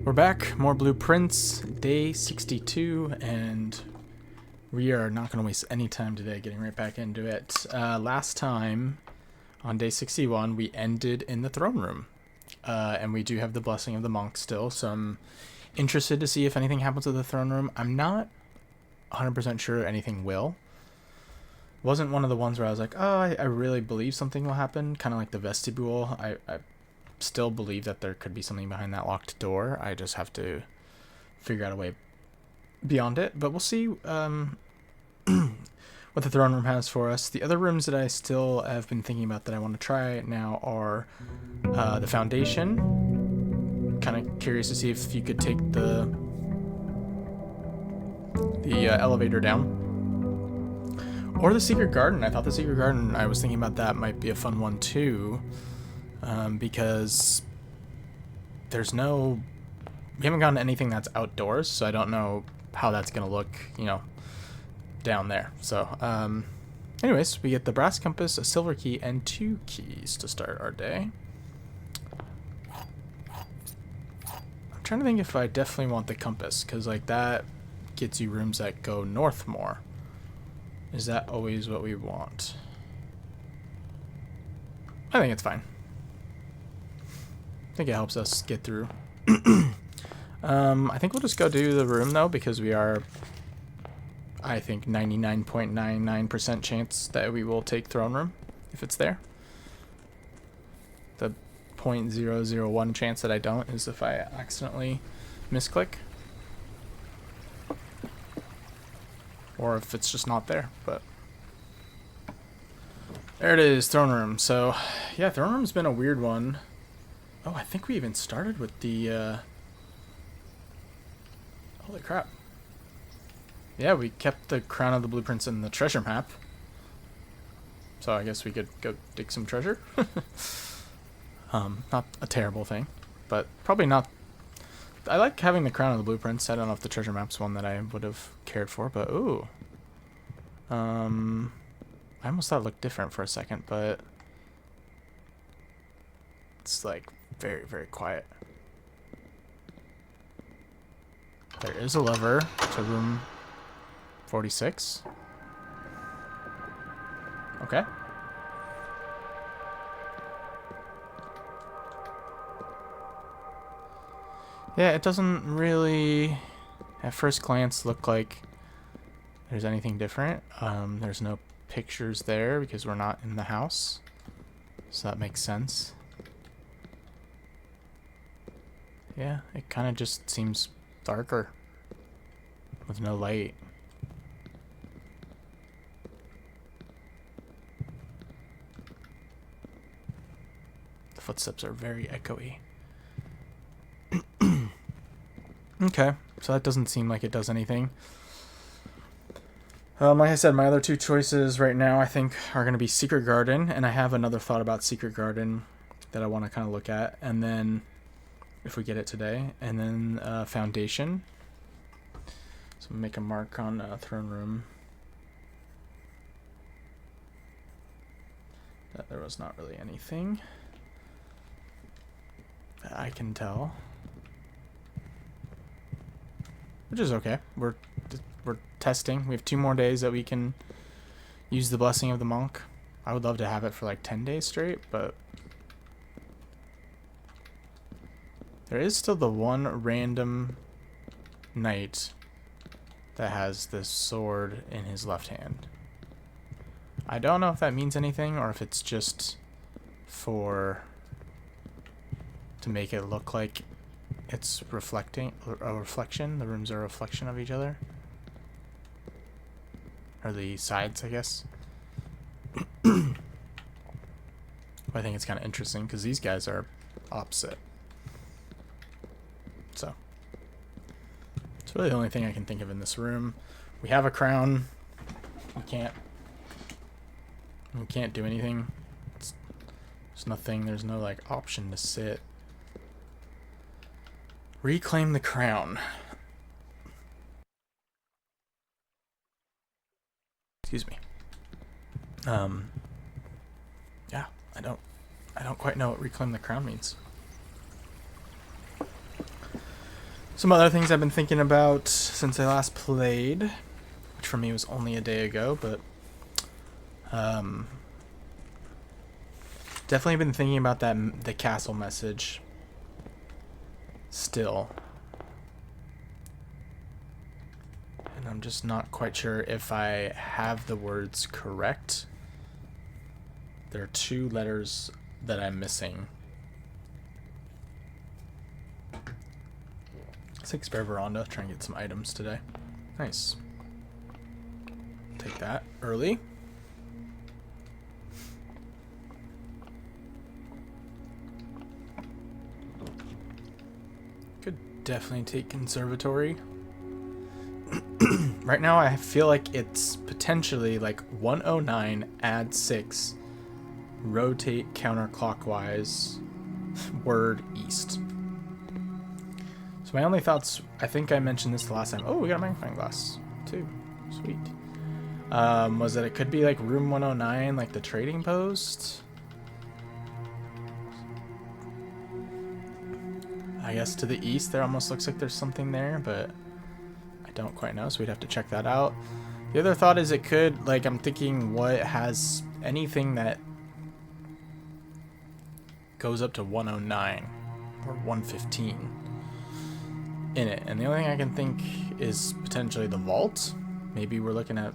We're back, more blueprints, day 62, and we are not going to waste any time today getting right back into it. Last time, on day 61, we ended in the throne room, and we do have the blessing of the monk still, so I'm interested to see if anything happens to the throne room. I'm not 100% sure anything will. It wasn't one of the ones where I was like, oh, I really believe something will happen, kind of like the vestibule. I still believe that there could be something behind that locked door. I just have to figure out a way beyond it, but we'll see what the throne room has for us. The other rooms that I still have been thinking about that I want to try now are the foundation. Kind of curious to see if you could take the elevator down. Or the secret garden. I thought the secret garden, I was thinking about that might be a fun one too. Because there's no, we haven't gotten anything that's outdoors, so I don't know how that's going to look, you know, down there. So, anyways, we get the brass compass, a silver key, and 2 keys to start our day. I'm trying to think if I definitely want the compass, because, like, that gets you rooms that go north more. Is that always what we want? I think it's fine. I think it helps us get through. I think we'll just go do the room, though, because we are, I think, 99.99% chance that we will take throne room, if it's there. The 0.001 chance that I don't is if I accidentally misclick. Or if it's just not there, but... there it is, throne room. So, yeah, throne room's been a weird one. Oh, I think we even started with the, holy crap. Yeah, we kept the crown of the blueprints in the treasure map. So I guess we could go dig some treasure. Not a terrible thing, but probably not. I like having the crown of the blueprints. I don't know if the treasure map's one that I would have cared for, but ooh. I almost thought it looked different for a second, but it's like very, very quiet. There is a lever to room 46. Okay. Yeah, it doesn't really, at first glance, look like there's anything different. There's no pictures there because we're not in the house, so that makes sense. Yeah, it kind of just seems darker with no light. The footsteps are very echoey. Okay, so that doesn't seem like it does anything. Like I said, my other 2 choices right now I think are going to be Secret Garden, and I have another thought about Secret Garden that I want to kind of look at, and then if we get it today, and then Foundation. So make a mark on Throne Room. That there was not really anything that I can tell, which is okay. We're testing. We have 2 more days that we can use the blessing of the monk. I would love to have it for like 10 days straight, but there is still the one random knight that has this sword in his left hand. I don't know if that means anything or if it's just to make it look like it's reflecting, a reflection. The rooms are a reflection of each other. Or the sides, I guess. I think it's kind of interesting because these guys are opposite. So, it's really the only thing I can think of in this room. We have a crown. We can't do anything. There's nothing. There's no like option to sit. Reclaim the crown. Excuse me. Yeah, I don't quite know what reclaim the crown means. Some other things I've been thinking about since I last played, which for me was only a day ago, but definitely been thinking about the castle message still. And I'm just not quite sure if I have the words correct. There are 2 letters that I'm missing. Let's take spare veranda, try and get some items today. Nice. Take that early. Could definitely take conservatory. Right now I feel like it's potentially like 109, add 6, rotate counterclockwise, word east. So my only thoughts, I think I mentioned this the last time. Oh, we got a magnifying glass too. Sweet. Was that it could be like room 109, like the trading post? I guess to the east there almost looks like there's something there, but I don't quite know, so we'd have to check that out. The other thought is it could, like, I'm thinking what has anything that goes up to 109 or 115 in it. And the only thing I can think is potentially the vault. Maybe we're looking at,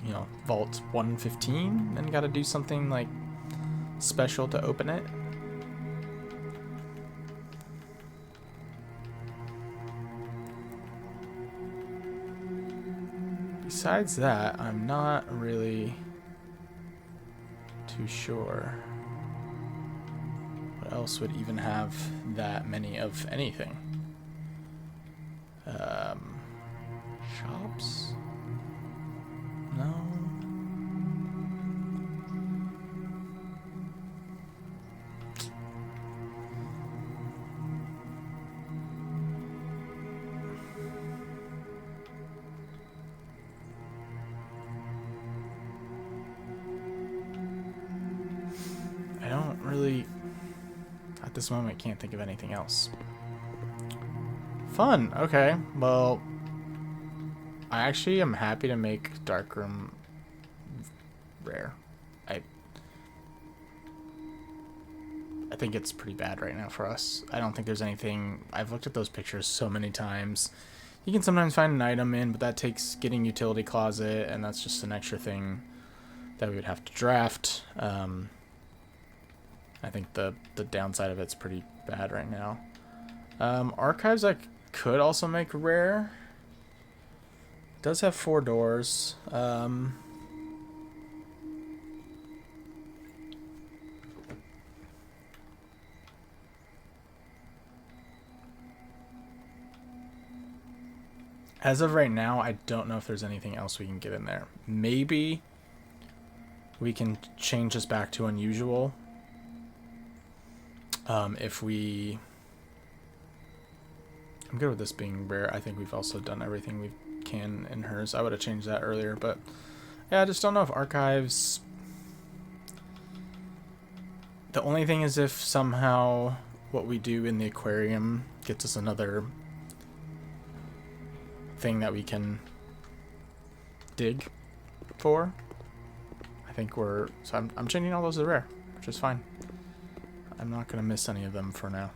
you know, vault 115 and got to do something like special to open it. Besides that, I'm not really too sure what else would even have that many of anything. Shops? No. I don't really, at this moment, can't think of anything else. Fun. Okay. Well, I actually am happy to make darkroom rare. I think it's pretty bad right now for us. I don't think there's anything. I've looked at those pictures so many times. You can sometimes find an item in, but that takes getting utility closet, and that's just an extra thing that we would have to draft. I think the downside of it's pretty bad right now. Archives I could also make rare. It does have 4 doors. As of right now, I don't know if there's anything else we can get in there. Maybe we can change this back to unusual. If we... I'm good with this being rare. I think we've also done everything we can in hers. I would have changed that earlier, but yeah, I just don't know if archives... The only thing is if somehow what we do in the aquarium gets us another thing that we can dig for. I think we're... So I'm changing all those to rare, which is fine. I'm not going to miss any of them for now.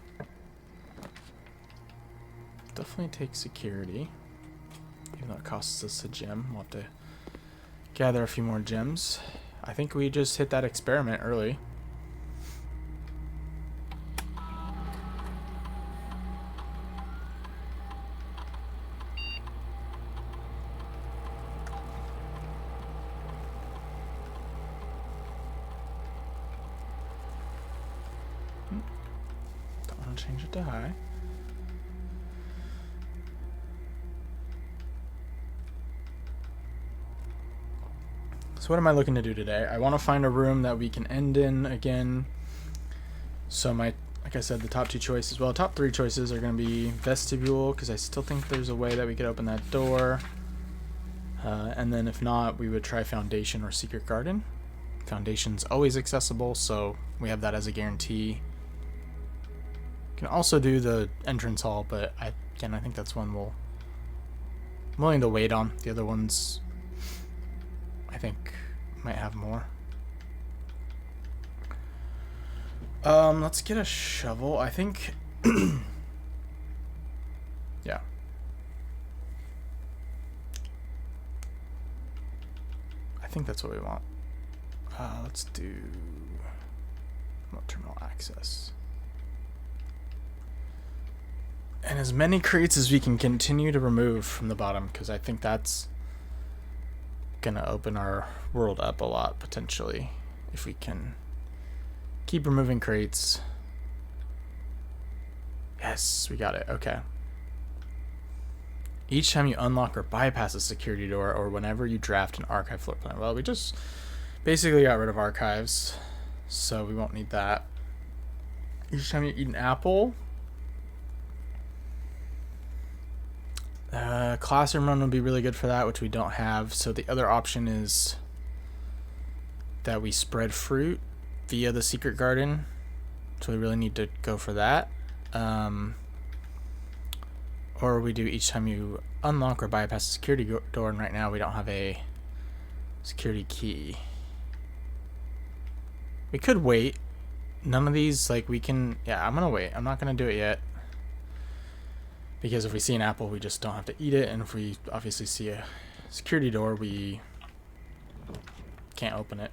Definitely take security. Even though it costs us a gem. We'll have to gather a few more gems. I think we just hit that experiment early. Don't want to change it to high. So what am I looking to do today? I want to find a room that we can end in again. So my, like I said, the top 2 choices, well, top 3 choices are going to be vestibule, because I still think there's a way that we could open that door. And then if not, we would try foundation or secret garden. Foundation's always accessible, so we have that as a guarantee. Can also do the entrance hall, but I Again, I think that's one I'm willing to wait on. The other ones, I think, might have more. Let's get a shovel. I think, yeah. I think that's what we want. Let's do terminal access. And as many crates as we can continue to remove from the bottom, because I think that's gonna open our world up a lot, potentially, if we can keep removing crates. Yes, we got it. Okay. Each time you unlock or bypass a security door, or whenever you draft an archive floor plan. Well, we just basically got rid of archives, so we won't need that. Each time you eat an apple, classroom run would be really good for that, which we don't have. So the other option is that we spread fruit via the secret garden. So we really need to go for that. Or we do each time you unlock or bypass a security door, and right now we don't have a security key. We could wait. None of these, like, we can... Yeah, I'm gonna wait. I'm not gonna do it yet. Because if we see an apple, we just don't have to eat it. And if we obviously see a security door, we can't open it.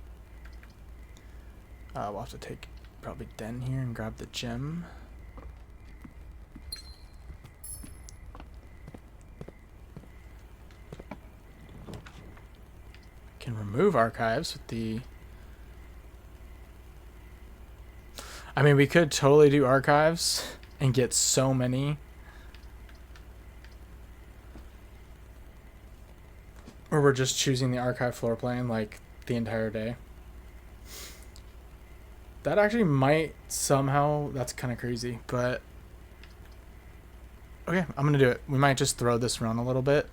We'll have to take probably Den here and grab the gem. Can remove archives with the... I mean, we could totally do archives and get so many. Or we're just choosing the archive floor plan like the entire day. That actually might somehow... That's kind of crazy, but... Okay, I'm going to do it. We might just throw this run a little bit.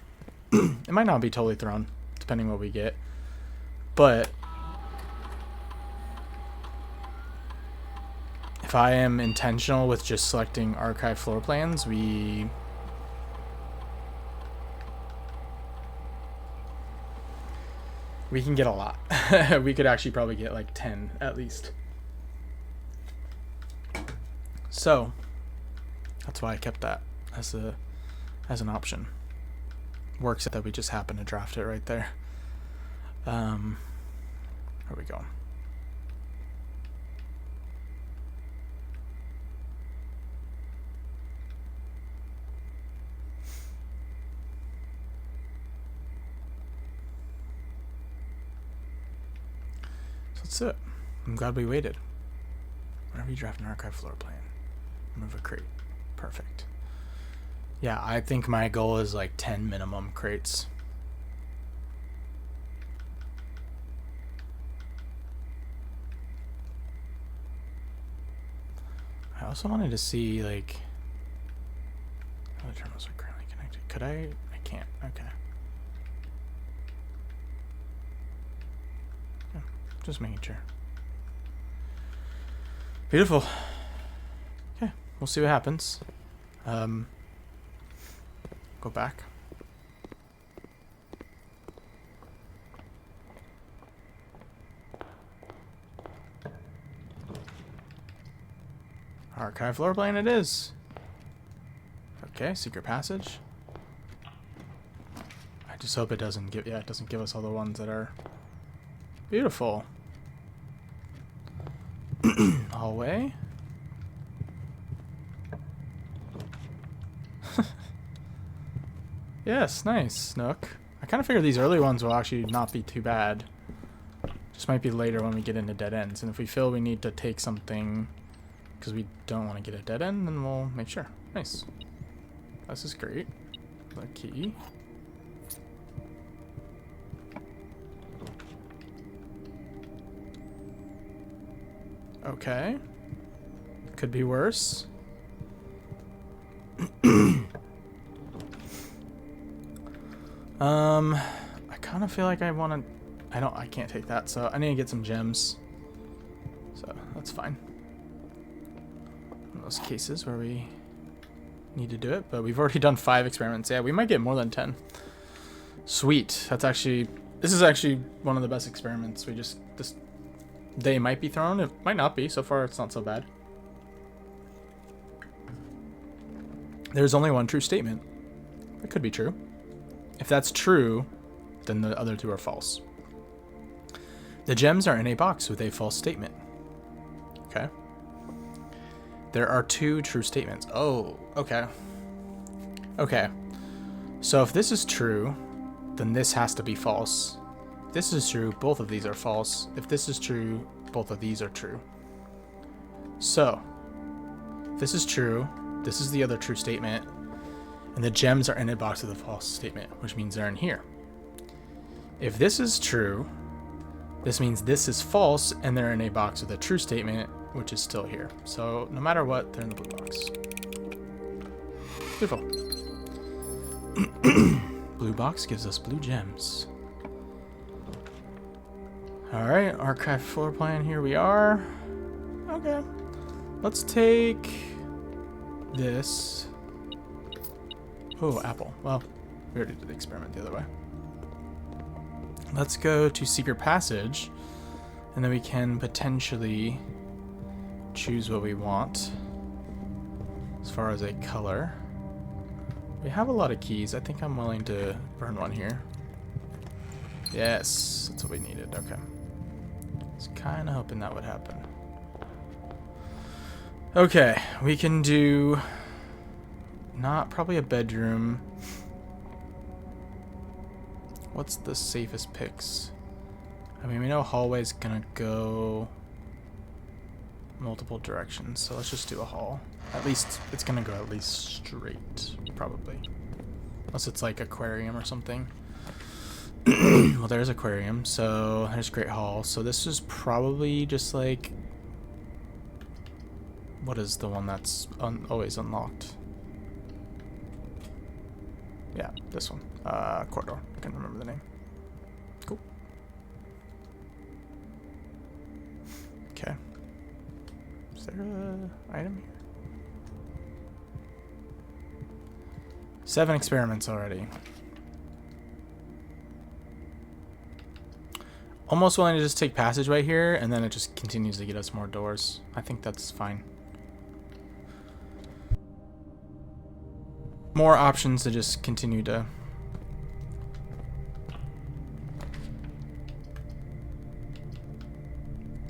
It might not be totally thrown, depending what we get. But... if I am intentional with just selecting archive floor plans, we can get a lot. We could actually probably get like 10 at least. So that's why I kept that as an option. Works that we just happen to draft it right there. Where are we going? That's it. I'm glad we waited. Whenever you draft an archive floor plan, remove a crate. Perfect. Yeah, I think my goal is like 10 minimum crates. I also wanted to see, like, how the terminals are currently connected. Could I? I can't. Okay. Just making sure. Beautiful. Okay, we'll see what happens. Go back. Archive floor plan it is. Okay, secret passage. I just hope it doesn't give... Yeah, it doesn't give us all the ones that are... Beautiful. Hallway. Yes, nice, Nook. I kind of figure these early ones will actually not be too bad. Just might be later when we get into dead ends. And if we feel we need to take something because we don't want to get a dead end, then we'll make sure. Nice. This is great. The key. Okay. Could be worse. I kind of feel like I want to... I can't take that, so I need to get some gems. So, that's fine. In those cases where we need to do it, but we've already done 5 experiments. Yeah, we might get more than 10. Sweet. This is actually one of the best experiments. This day might be thrown. It might not be. So far, it's not so bad. There's only one true statement. It could be true. If that's true, then the other 2 are false. The gems are in a box with a false statement. Okay. There are 2 true statements. Oh, okay. Okay. So if this is true, then this has to be false. If this is true, both of these are false. If this is true, both of these are true. So, if this is true, this is the other true statement, and the gems are in a box with a false statement, which means they're in here. If this is true, this means this is false, and they're in a box with a true statement, which is still here. So no matter what, they're in the blue box. Beautiful. Blue box gives us blue gems. Alright, archive floor plan, here we are. Okay. Let's take this. Oh, apple. Well, we already did the experiment the other way. Let's go to secret passage, and then we can potentially choose what we want as far as a color. We have a lot of keys. I think I'm willing to burn one here. Yes, that's what we needed. Okay. I was kind of hoping that would happen. Okay, we can do probably a bedroom. What's the safest picks? I mean, we know hallway's gonna go multiple directions, so let's just do a hall. At least it's gonna go at least straight, probably. Unless it's like aquarium or something. Well, there's aquarium, so there's Great Hall. So this is probably just like, what is the one that's always unlocked? Yeah, this one. Corridor. I can't remember the name. Cool. Okay. Is there an item here? 7 experiments already. Almost willing to just take passageway here, and then it just continues to get us more doors. I think that's fine. More options to just continue to...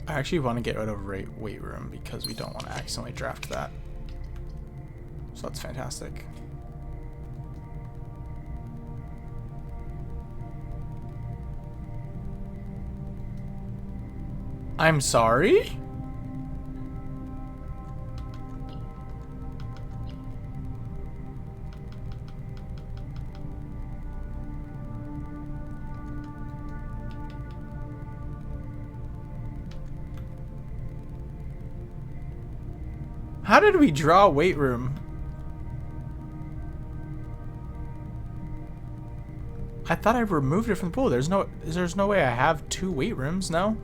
I actually want to get rid of weight room because we don't want to accidentally draft that. So that's fantastic. I'm sorry? How did we draw weight room? I thought I removed it from the pool. There's no way I have 2 weight rooms, no?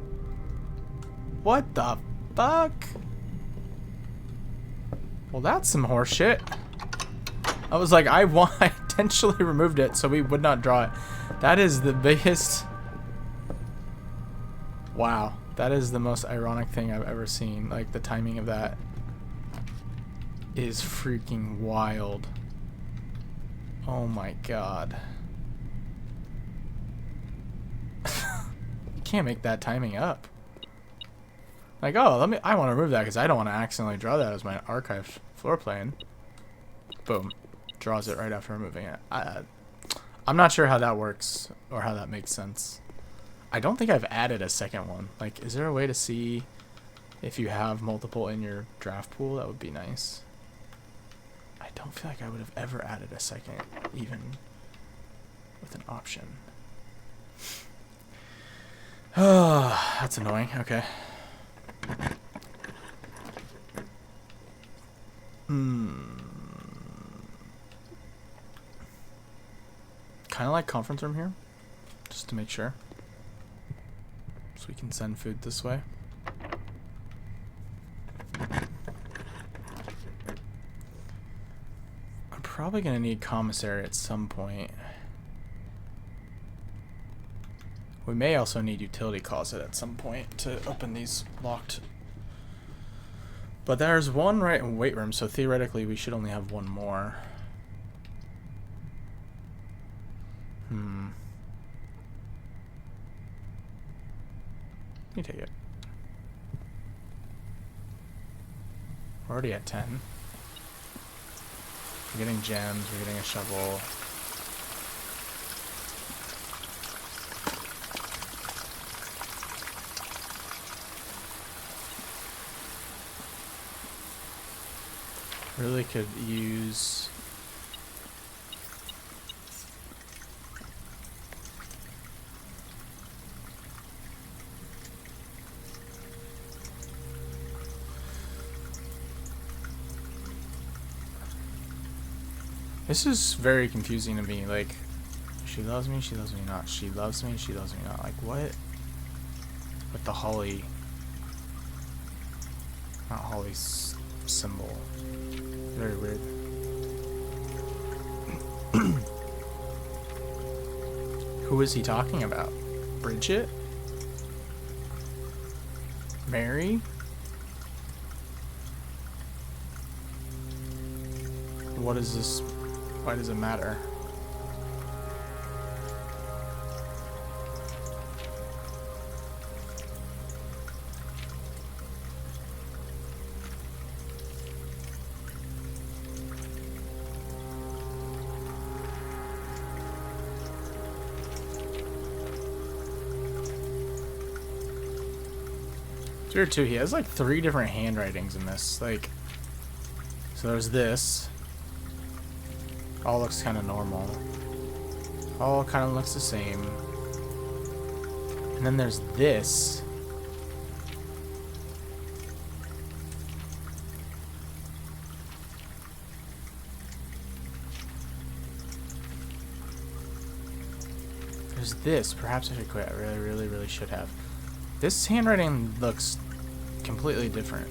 What the fuck? Well, that's some horse shit. I was like, I intentionally removed it so we would not draw it. That is the biggest... Wow. That is the most ironic thing I've ever seen. Like, the timing of that is freaking wild. Oh my god. You can't make that timing up. Like, oh, I want to remove that because I don't want to accidentally draw that as my archive floor plan. Boom. Draws it right after removing it. I'm not sure how that works or how that makes sense. I don't think I've added a second one. Like, is there a way to see if you have multiple in your draft pool? That would be nice. I don't feel like I would have ever added a second, even with an option. Oh, that's annoying. Okay. Kind of like conference room here, just to make sure. So we can send food this way. probably gonna need commissary at some point. We may also need utility closet at some point to open these locked. But there's one right in weight room, so theoretically we should only have one more. You take it. We're already at 10. We're getting gems, we're getting a shovel. Really could use this is very confusing to me, like she loves me not, she loves me not, like what? With the holly, not holly symbol. Very weird. Who is he talking about? Bridget? Mary? What is this? Why does it matter? It's weird too, he has like 3 different handwritings in this, like, so there's this, all looks kind of normal, all kind of looks the same, and then there's this, there's this, perhaps I should quit, I really should have. This handwriting looks completely different.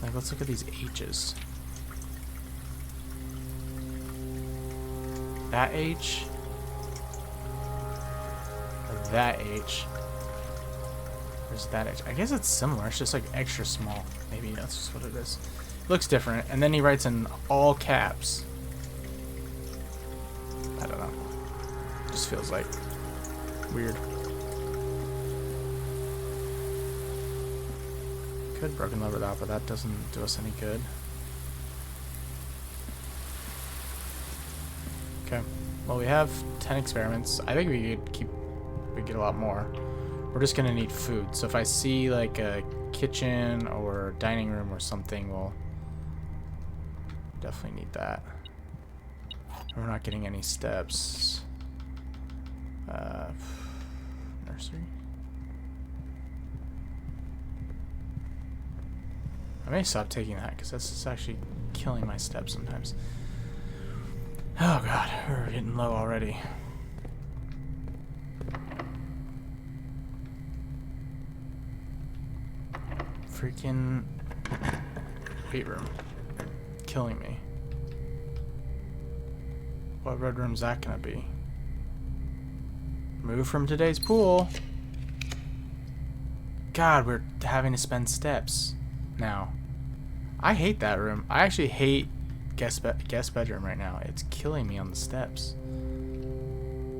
Like, let's look at these H's. That H. Or that H. Where's that H? I guess it's similar. It's just like extra small. Maybe that's just what it is. Looks different. And then he writes in all caps. I don't know. Just feels like weird. Could broken lever that, but that doesn't do us any good. Okay. Well, we have 10 experiments. I think we could get a lot more. We're just gonna need food. So if I see like a kitchen or dining room or something, we'll definitely need that. We're not getting any steps. Nursery. I may stop taking that because that's just actually killing my steps sometimes. Oh god, we're getting low already. Freaking weight room. Killing me. What red room's that gonna be? Move from today's pool. God, we're having to spend steps now. I hate that room. I actually hate guest bedroom right now. It's killing me on the steps.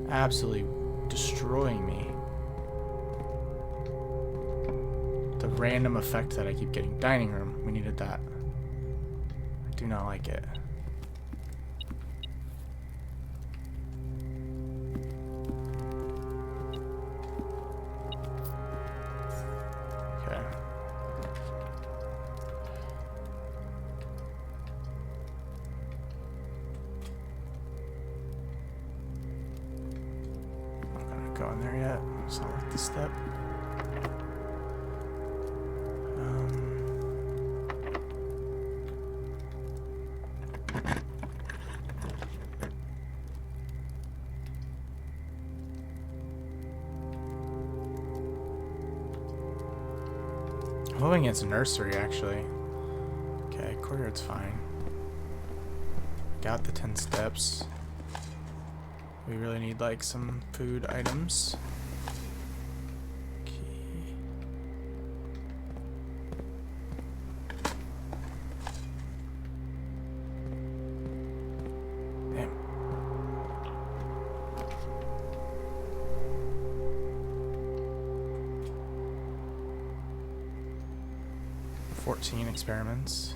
Absolutely destroying me. The random effect that I keep getting. Dining room. We needed that. I do not like it. Okay. I'm not gonna go in there yet. It's not worth the step. I'm hoping it's nursery, actually. Okay, courtyard's fine. Got the 10 steps. We really need, like, some food items. Damn. 14 experiments.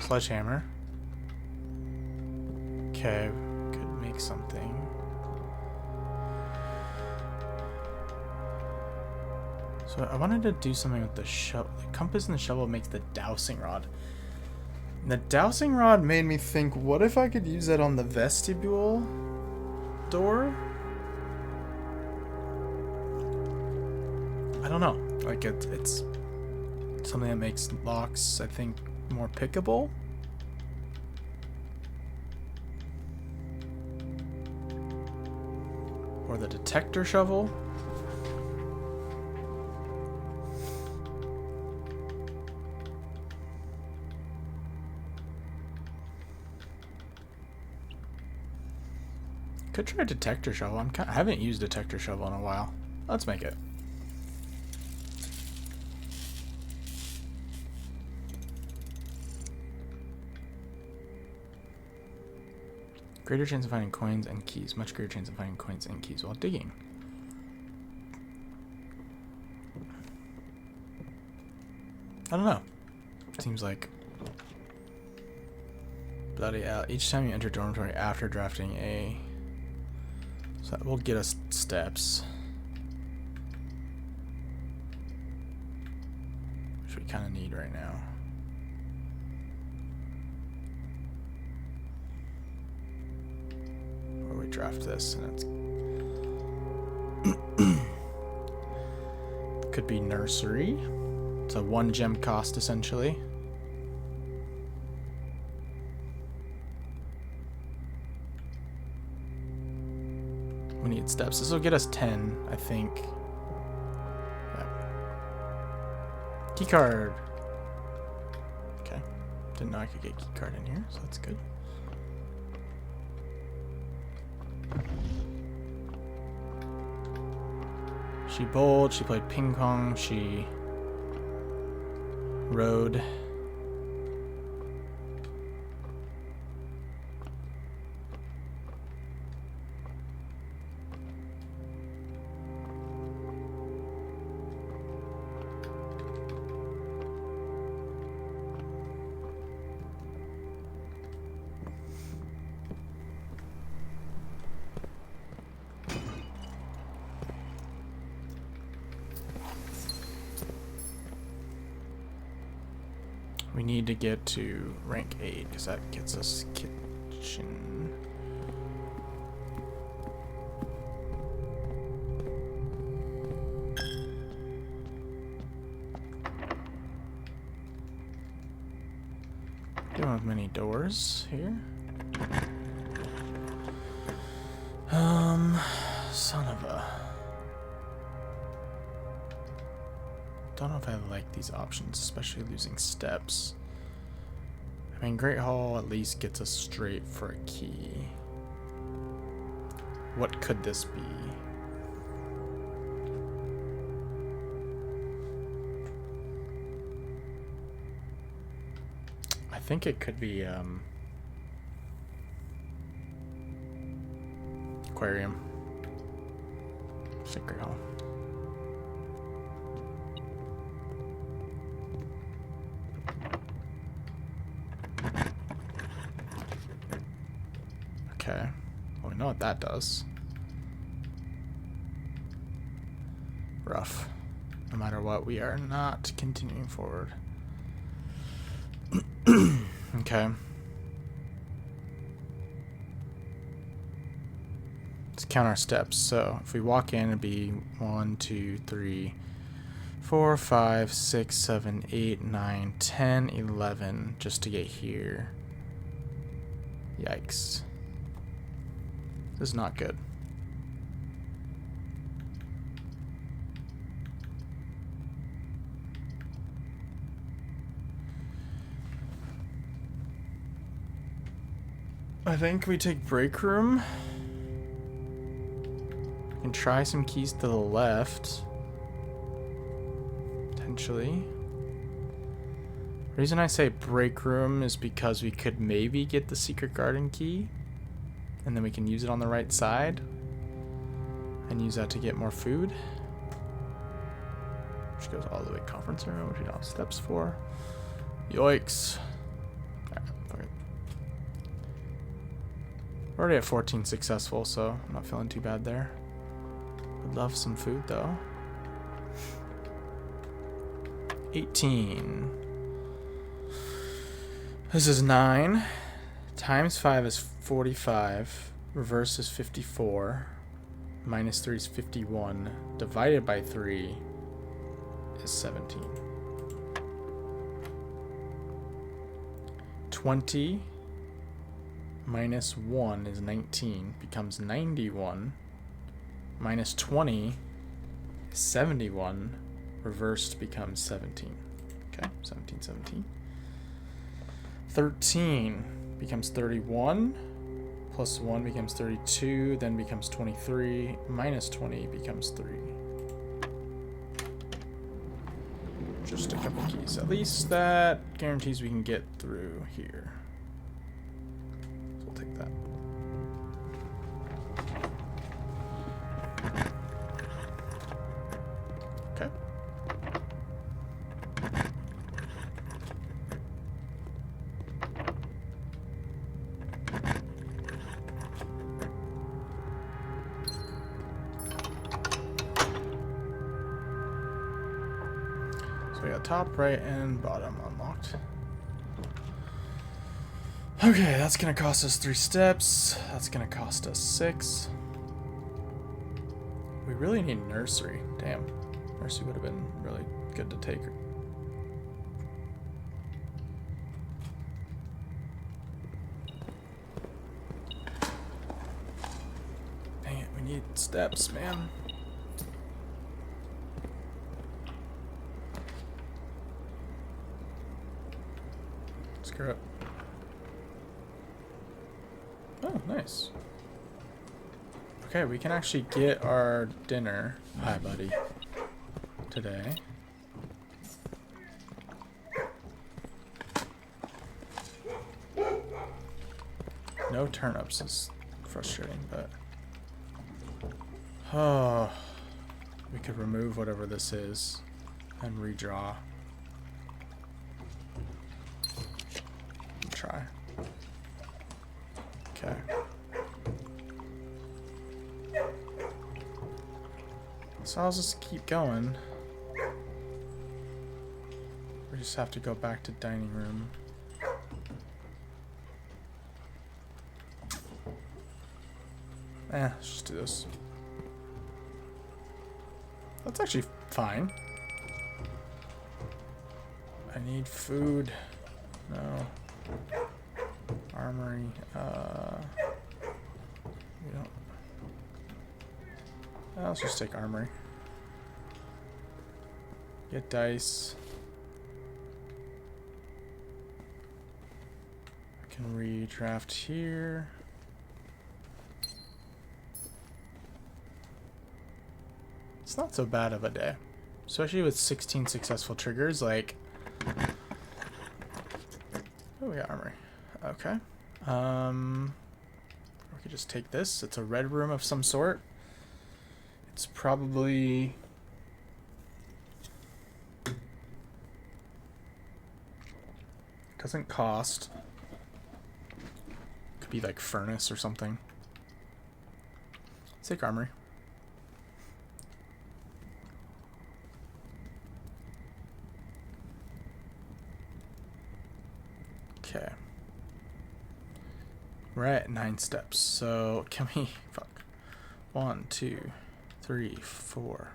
Sledgehammer. Okay, could make something. So I wanted to do something with the shovel. The compass and the shovel makes the dowsing rod. And the dowsing rod made me think, what if I could use that on the vestibule door? I don't know. Like it's something that makes locks, I think, more pickable. Or the detector shovel. Could try detector shovel. I haven't used detector shovel in a while. Let's make it. Greater chance of finding coins and keys. Much greater chance of finding coins and keys while digging. I don't know. Seems like... Bloody hell. Each time you enter dormitory after drafting a... So that will get us steps. Which we kind of need right now. Or we draft this and it's... Could be nursery. It's a 1 gem cost essentially. We need steps. This will get us 10, I think. Yeah. Key card. Okay. Didn't know I could get key card in here, so that's good. She bowled, she played ping pong, she rode. We need to get to rank 8 because that gets us kitchen. Don't have many doors here. Son of a... Don't know if I like these options, especially losing steps. I mean, Great Hall at least gets us straight for a key. What could this be? I think it could be aquarium. Great Hall. Okay. Well, we know what that does. Rough. No matter what, we are not continuing forward. Okay. Let's count our steps. So if we walk in, it'd be 1, 2, 3, 4, 5, 6, 7, 8, 9, 10, 11 just to get here. Yikes. This is not good. I think we take break room. We can try some keys to the left. Potentially. The reason I say break room is because we could maybe get the secret garden key. And then we can use it on the right side. And use that to get more food. Which goes all the way to conference room, which we don't have steps for. Yikes. Alright, fuck it. We're already at 14 successful, so I'm not feeling too bad there. Would love some food though. 18. This is 9. Times 5 is 45. Reverse is 54. Minus 3 is 51. Divided by 3 is 17. 20 minus 1 is 19. Becomes 91. Minus 20 is 71. Reversed becomes 17. Okay, 17, 17. 13 becomes 31. Plus 1 becomes 32. Then becomes 23. Minus 20 becomes 3. Just a couple keys. At least that guarantees we can get through here. So we'll take that. Okay. So we got top, right, and bottom unlocked. Okay, that's gonna cost us 3 steps. That's gonna cost us 6. We really need nursery. Damn. Nursery would have been really good to take. Dang it, we need steps, man. Screw it. Oh, nice. Okay, we can actually get our dinner. Hi, buddy. Today. No turnips is frustrating, but... Oh, we could remove whatever this is and redraw. Try. Okay. So I'll just keep going. We just have to go back to dining room. Let's just do this. That's actually fine. I need food. No. Armory. We don't. Let's just take armory. Get dice. I can redraft here. It's not so bad of a day, especially with 16 successful triggers. Like, oh, we got armory. Okay. We could just take this. It's a red room of some sort. It's probably... doesn't cost. Could be like furnace or something. Let's take armory. Okay. We're at 9 steps, so can we... Fuck. 1, 2, 3, 4,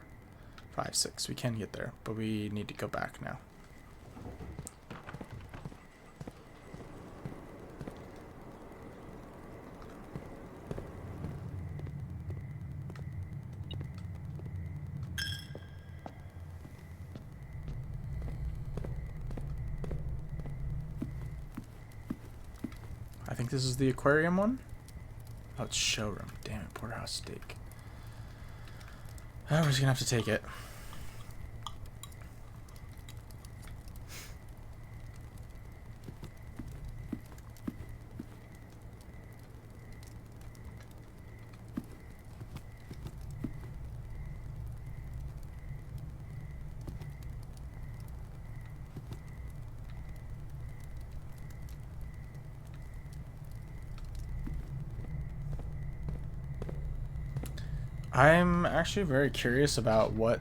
5, 6. We can get there, but we need to go back now. this is the aquarium one. Oh, it's showroom. Damn it, porterhouse steak. Oh, we're just gonna have to take it. I'm actually very curious about what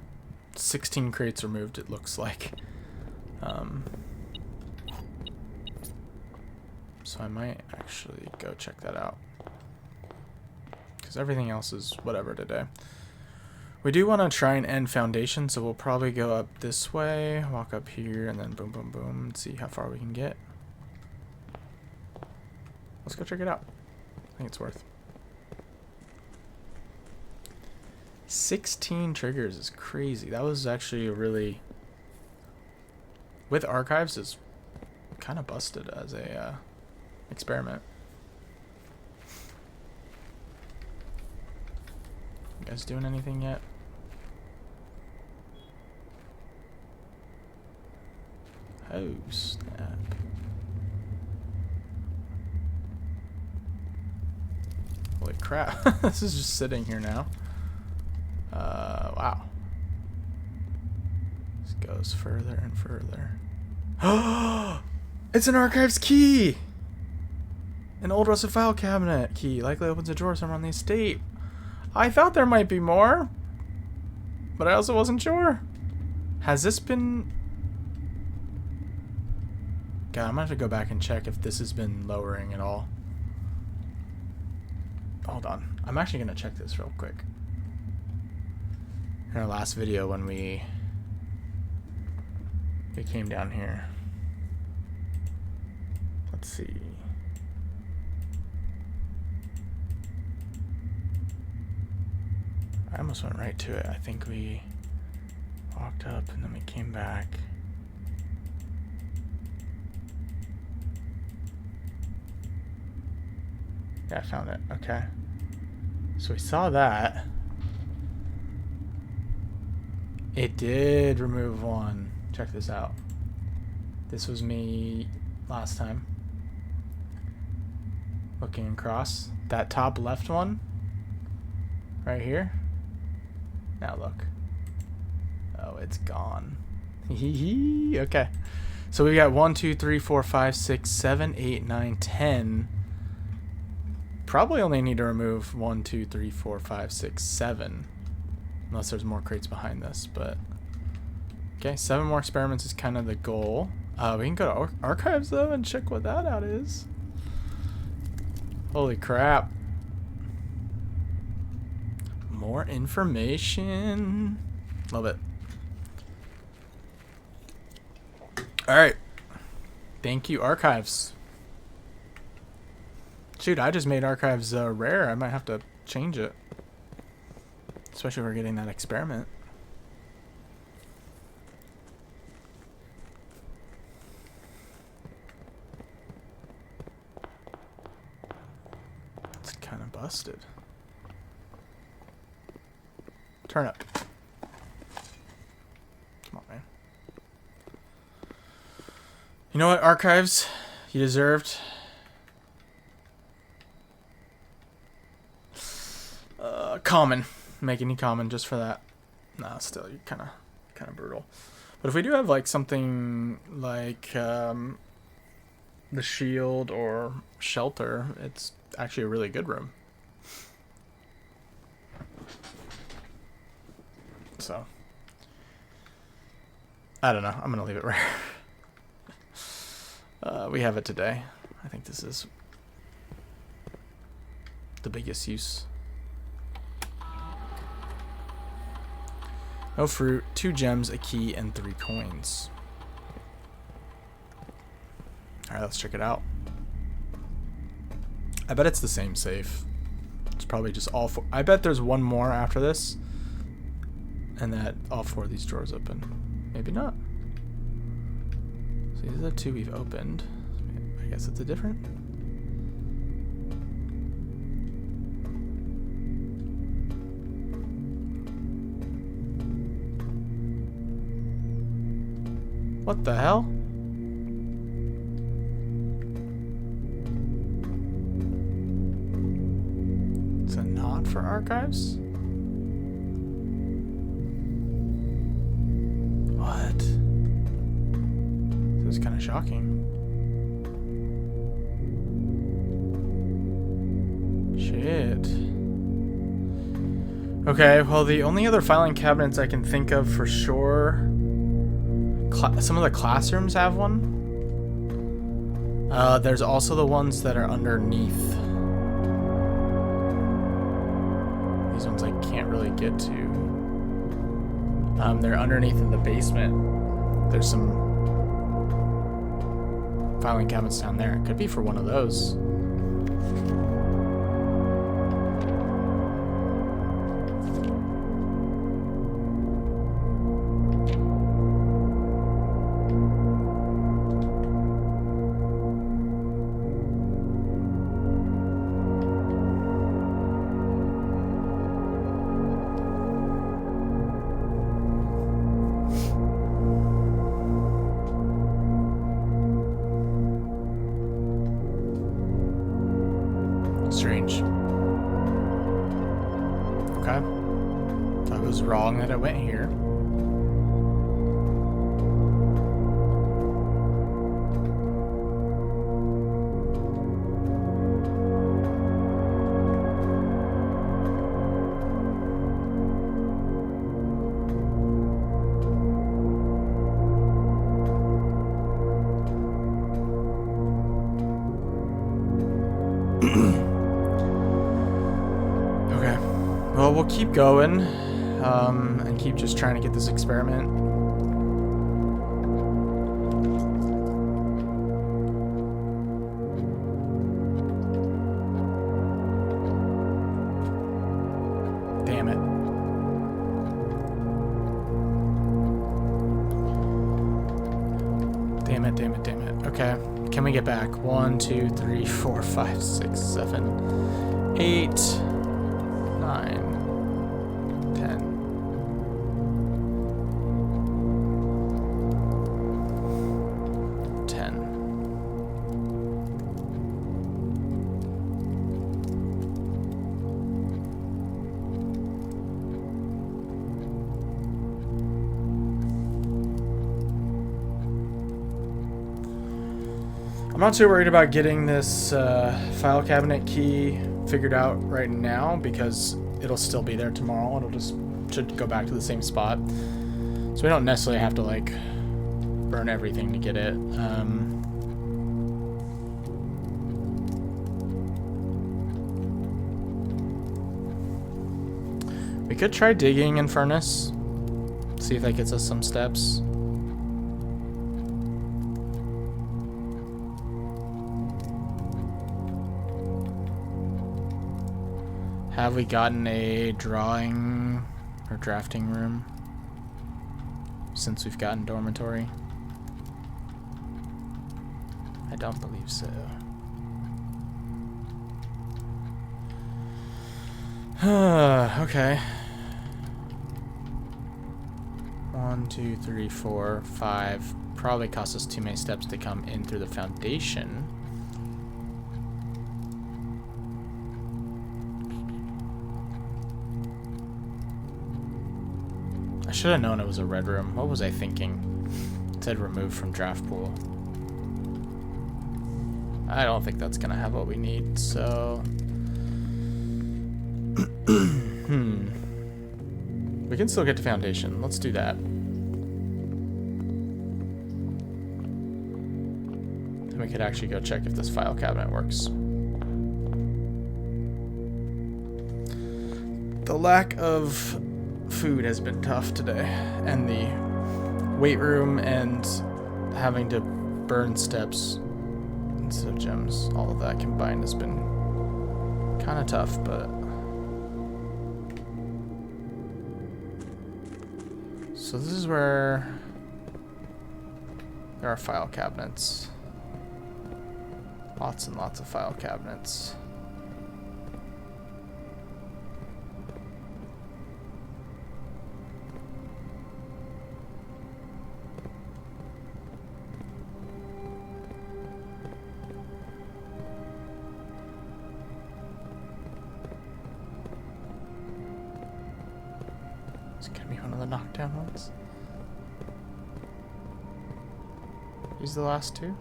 16 crates removed it looks like. So I might actually go check that out. Because everything else is whatever today. We do want to try and end foundation, so we'll probably go up this way, walk up here, and then boom, boom, boom, and see how far we can get. Let's go check it out. I think it's worth. 16 triggers is crazy. That was actually a really, with archives, is kind of busted as a experiment. You guys doing anything yet? Oh snap. Holy crap. This is just sitting here now. Wow. This goes further and further. It's an archives key! An old rusted file cabinet key. Likely opens a drawer somewhere on the estate. I thought there might be more, but I also wasn't sure. Has this been... God, I'm gonna have to go back and check if this has been lowering at all. Hold on. I'm actually gonna check this real quick. In our last video when we came down here. Let's see. I almost went right to it. I think we walked up and then we came back. Yeah, I found it. Okay. So we saw that. It did remove one. Check this out. This was me last time. Looking across. That top left one. Right here. Now look. Oh, it's gone. Okay. So we got 1, 2, 3, 4, 5, 6, 7, 8, 9, 10. Probably only need to remove 1, 2, 3, 4, 5, 6, 7. Unless there's more crates behind this, but... Okay, 7 more experiments is kind of the goal. We can go to archives, though, and check what that out is. Holy crap. More information. Love it. Alright. Thank you, archives. Shoot, I just made archives rare. I might have to change it. Especially if we're getting that experiment. It's kind of busted. Turn up. Come on, man. You know what, archives? You deserved. Common. Make any common just for that. Nah, still, you're kind of brutal. But if we do have like something like the shield or shelter, it's actually a really good room. So I don't know. I'm gonna leave it rare. We have it today. I think this is the biggest use. No fruit, 2 gems, a key, and 3 coins. Alright, let's check it out. I bet it's the same safe. It's probably just all 4. I bet there's one more after this. And that all 4 of these drawers open. Maybe not. So these are the 2 we've opened. I guess it's a different. What the hell? It's a not for archives? What? This is kind of shocking. Shit. Okay, well, the only other filing cabinets I can think of for sure, some of the classrooms have one. There's also the ones that are underneath. These ones I can't really get to. They're underneath in the basement. There's some filing cabinets down there. It could be for one of those. Strange. Okay. So I was wrong that I went here. Well, we'll keep going, and keep just trying to get this experiment. Damn it. Damn it, damn it, damn it. Okay, can we get back? 1, 2, 3, 4, 5, 6, 7, 8, 9. 10. I'm not too worried about getting this file cabinet key figured out right now because it'll still be there tomorrow. It'll just should go back to the same spot. So we don't necessarily have to like burn everything to get it. We could try digging in furnace. See if that gets us some steps. Have we gotten a drawing or drafting room since we've gotten dormitory? I don't believe so. Okay. 1, 2, 3, 4, 5. Probably cost us too many steps to come in through the foundation. I should have known it was a red room. What was I thinking? It said removed from draft pool. I don't think that's gonna have what we need, so... We can still get to foundation. Let's do that. Then we could actually go check if this file cabinet works. The lack of food has been tough today, and the weight room and having to burn steps instead of gems, all of that combined has been kind of tough, but so this is where there are file cabinets. Lots and lots of file cabinets. It's gonna be one of the knockdown ones. These the last two?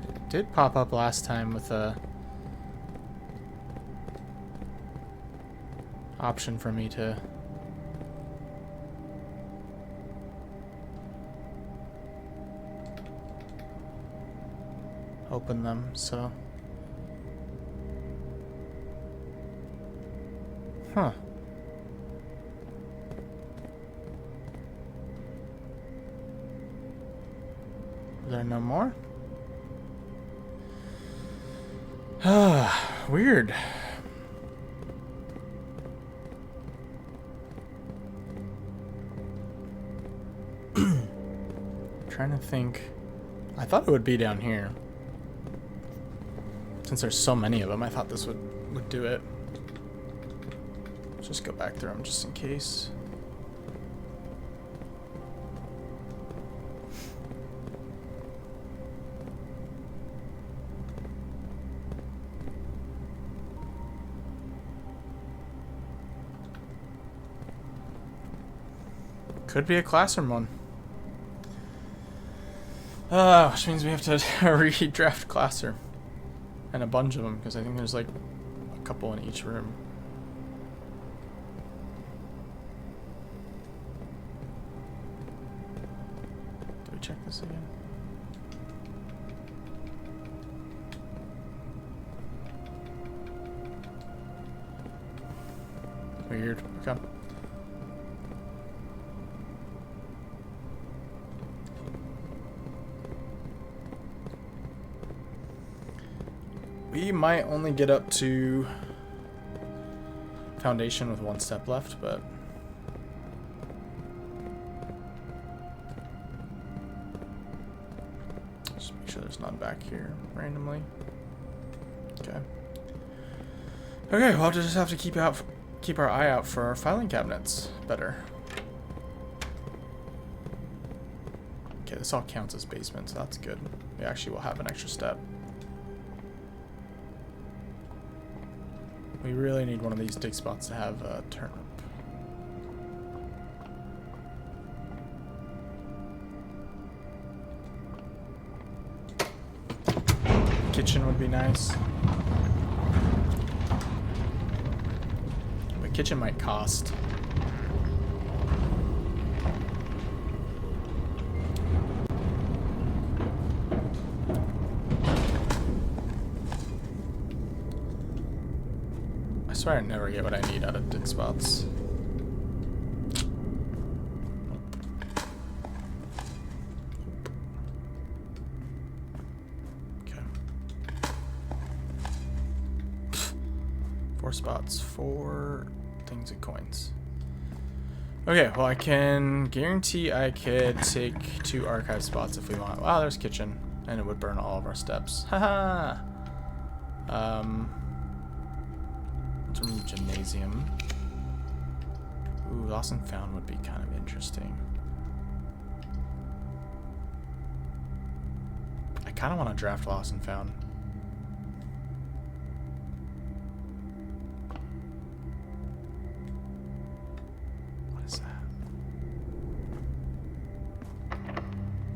It did pop up last time with a option for me to open them, so. Huh. Are there no more? Ah, weird. Trying to think. I thought it would be down here. Since there's so many of them, I thought this would do it. Let's just go back through them just in case. Could be a classroom one. Which means we have to redraft classroom. And a bunch of them, because I think there's like a couple in each room. Do we check this again? Weird. Okay. We might only get up to foundation with one step left, but just make sure there's none back here randomly. Okay. Okay, we'll just have to keep our eye out for our filing cabinets better. Okay, this all counts as basement, so that's good. We actually will have an extra step. We really need one of these dig spots to have a turnip. Kitchen would be nice. The kitchen might cost. I swear I never get what I need out of dig spots. Okay. 4 spots, 4 things and coins. Okay, well I can guarantee I could take 2 archive spots if we want. Wow, there's kitchen. And it would burn all of our steps. Haha! Gymnasium. Ooh, lost and found would be kind of interesting. I kind of want to draft lost and found. What is that?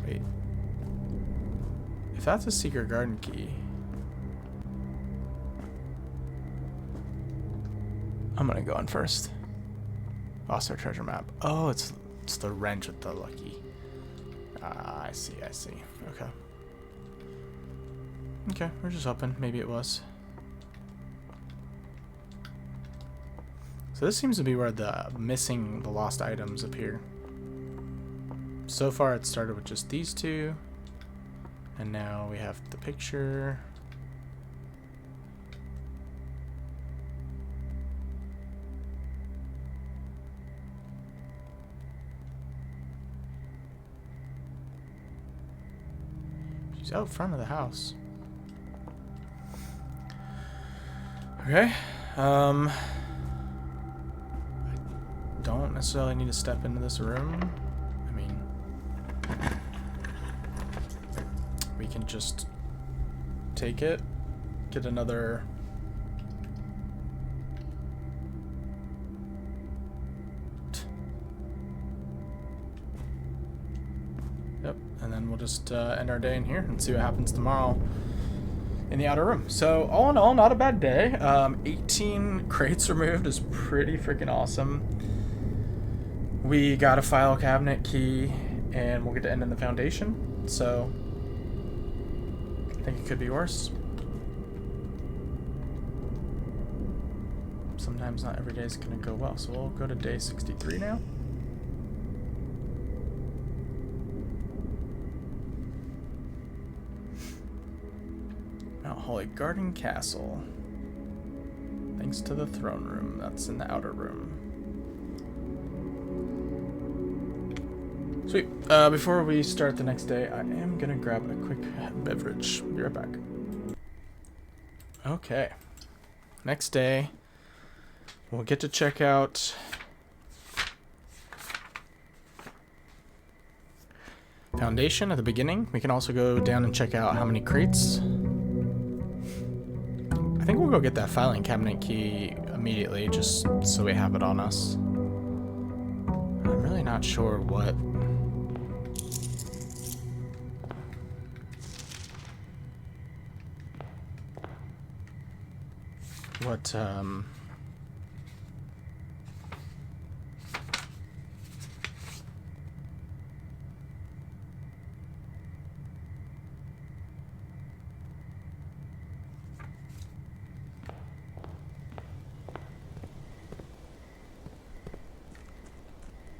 Wait. If that's a secret garden key, I'm gonna go in first. Lost our treasure map. Oh, it's the wrench with the lucky. Ah, I see. Okay. Okay, we're just hoping. Maybe it was. So this seems to be where the lost items appear. So far it started with just these 2. And now we have the picture. She's out front of the house. Okay. I don't necessarily need to step into this room. I mean, we can just take it, get another Yep, and then we'll just end our day in here and see what happens tomorrow in the outer room. So all in all, not a bad day. 18 crates removed is pretty freaking awesome. We got a file cabinet key, and we'll get to end in the foundation. So I think it could be worse. Sometimes not every day is going to go well. So we'll go to day 63 now. Mount Holly Garden Castle. Thanks to the throne room. That's in the outer room. Sweet. Before we start the next day, I am going to grab a quick beverage. Be right back. Okay. Next day, we'll get to check out Foundation at the beginning. We can also go down and check out how many crates. I think we'll go get that filing cabinet key immediately, just so we have it on us. I'm really not sure what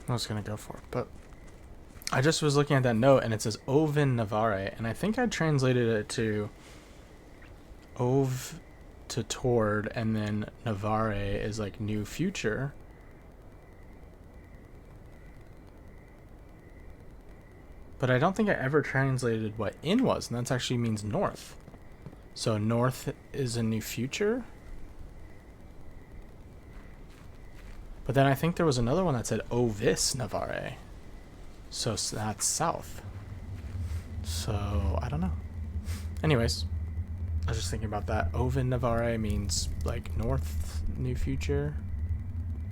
I was gonna go for, but I just was looking at that note and it says Ovin Navare, and I think I translated it to Ov to toward, and then Navare is like new future. But I don't think I ever translated what in was, and that actually means north. So north is a new future. But then I think there was another one that said Ovis Navare. So that's south. So I don't know. Anyways, I was just thinking about that. Ovin Navare means like north, new future.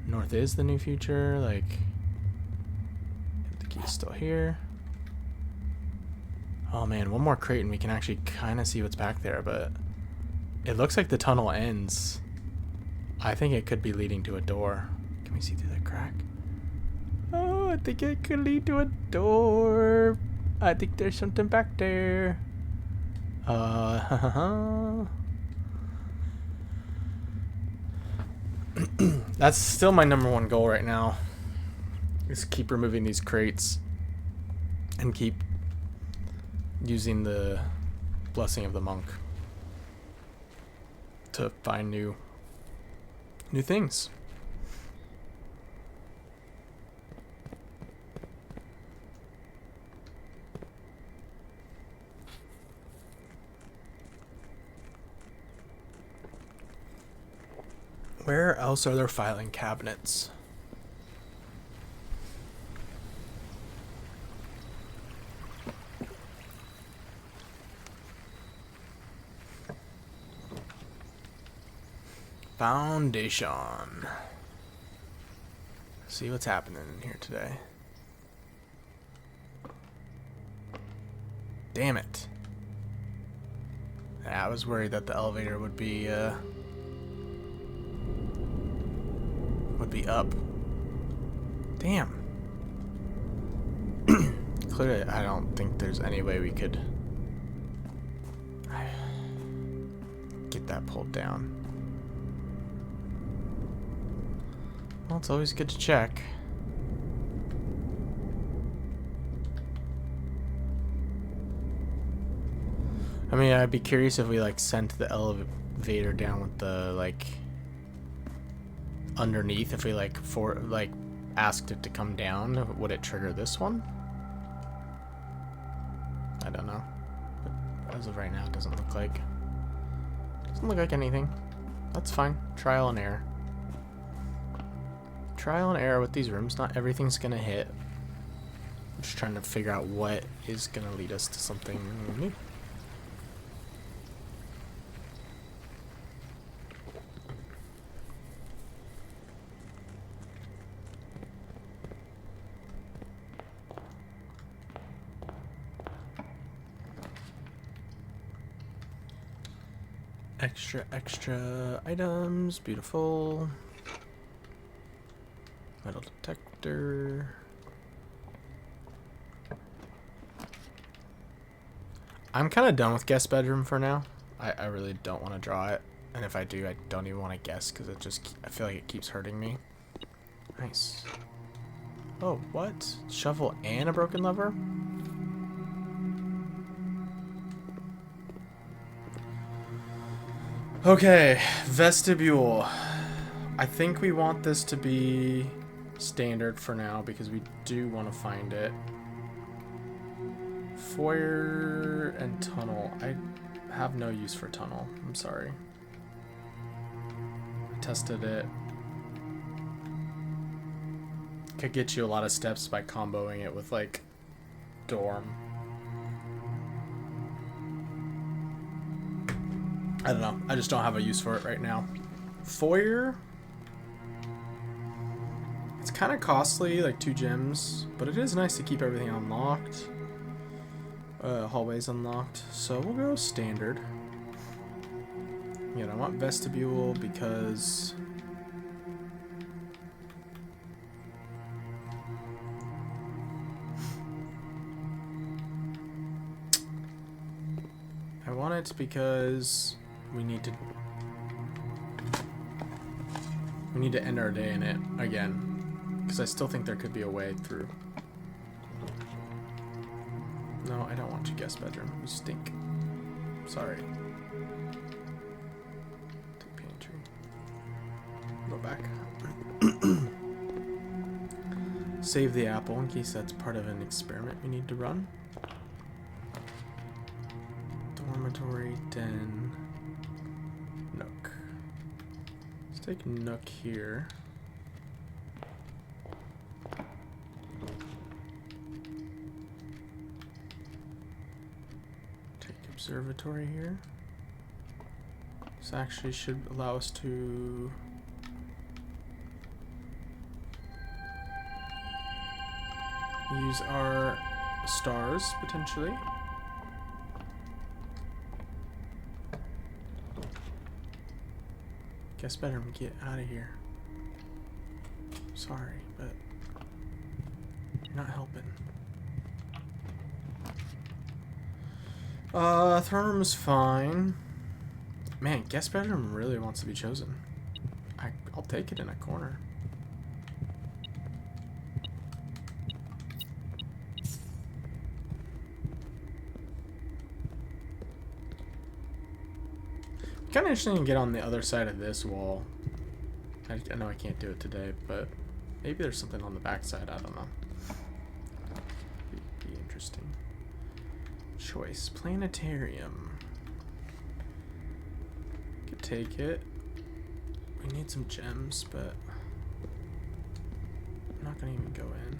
North is the new future. Like, the key's still here. Oh man, one more crate and we can actually kind of see what's back there, but it looks like the tunnel ends. I think it could be leading to a door. Can we see through that crack? Oh, I think it could lead to a door. I think there's something back there. That's still my #1 goal right now. Is keep removing these crates and keep using the blessing of the monk to find new things. Where else are there filing cabinets? Foundation. See what's happening in here today. Damn it. I was worried that the elevator would be up. Damn. Clearly, I don't think there's any way we could get that pulled down. Well, it's always good to check. I mean, I'd be curious if we like sent the elevator down with the like underneath. If we like asked it to come down, would it trigger this one? I don't know. But as of right now, it doesn't look like anything. That's fine. Trial and error. Trial and error with these rooms. Not everything's gonna hit. I'm just trying to figure out what is gonna lead us to something new. Extra items. Beautiful. Metal detector. I'm kind of done with guest bedroom for now. I really don't want to draw it. And if I do, I don't even want to guess because it just, I feel like it keeps hurting me. Nice. Oh, what? Shovel and a broken lever? Okay, vestibule. I think we want this to be standard for now because we do want to find it. Foyer and tunnel. I have no use for tunnel. I'm sorry. I tested it. Could get you a lot of steps by comboing it with like dorm. I don't know. I just don't have a use for it right now. Foyer. It's kind of costly, like 2 gems, but it is nice to keep everything unlocked. Hallways unlocked. So we'll go standard. Yeah, I want vestibule because I want it because we need to end our day in it again, because I still think there could be a way through. No, I don't want you guest bedroom. You stink. Sorry. Take pantry. Go back. Save the apple in case that's part of an experiment we need to run. Dormitory, den, nook. Let's take nook here. Take observatory here. This actually should allow us to use our stars potentially. Guess better get out of here. Sorry, but you're not helping. Throne room is fine. Man, guest bedroom really wants to be chosen. I'll take it in a corner. Kind of interesting to get on the other side of this wall. I know I can't do it today, but maybe there's something on the back side. I don't know. Be interesting. Choice. Planetarium. Could take it. We need some gems, but I'm not gonna even go in.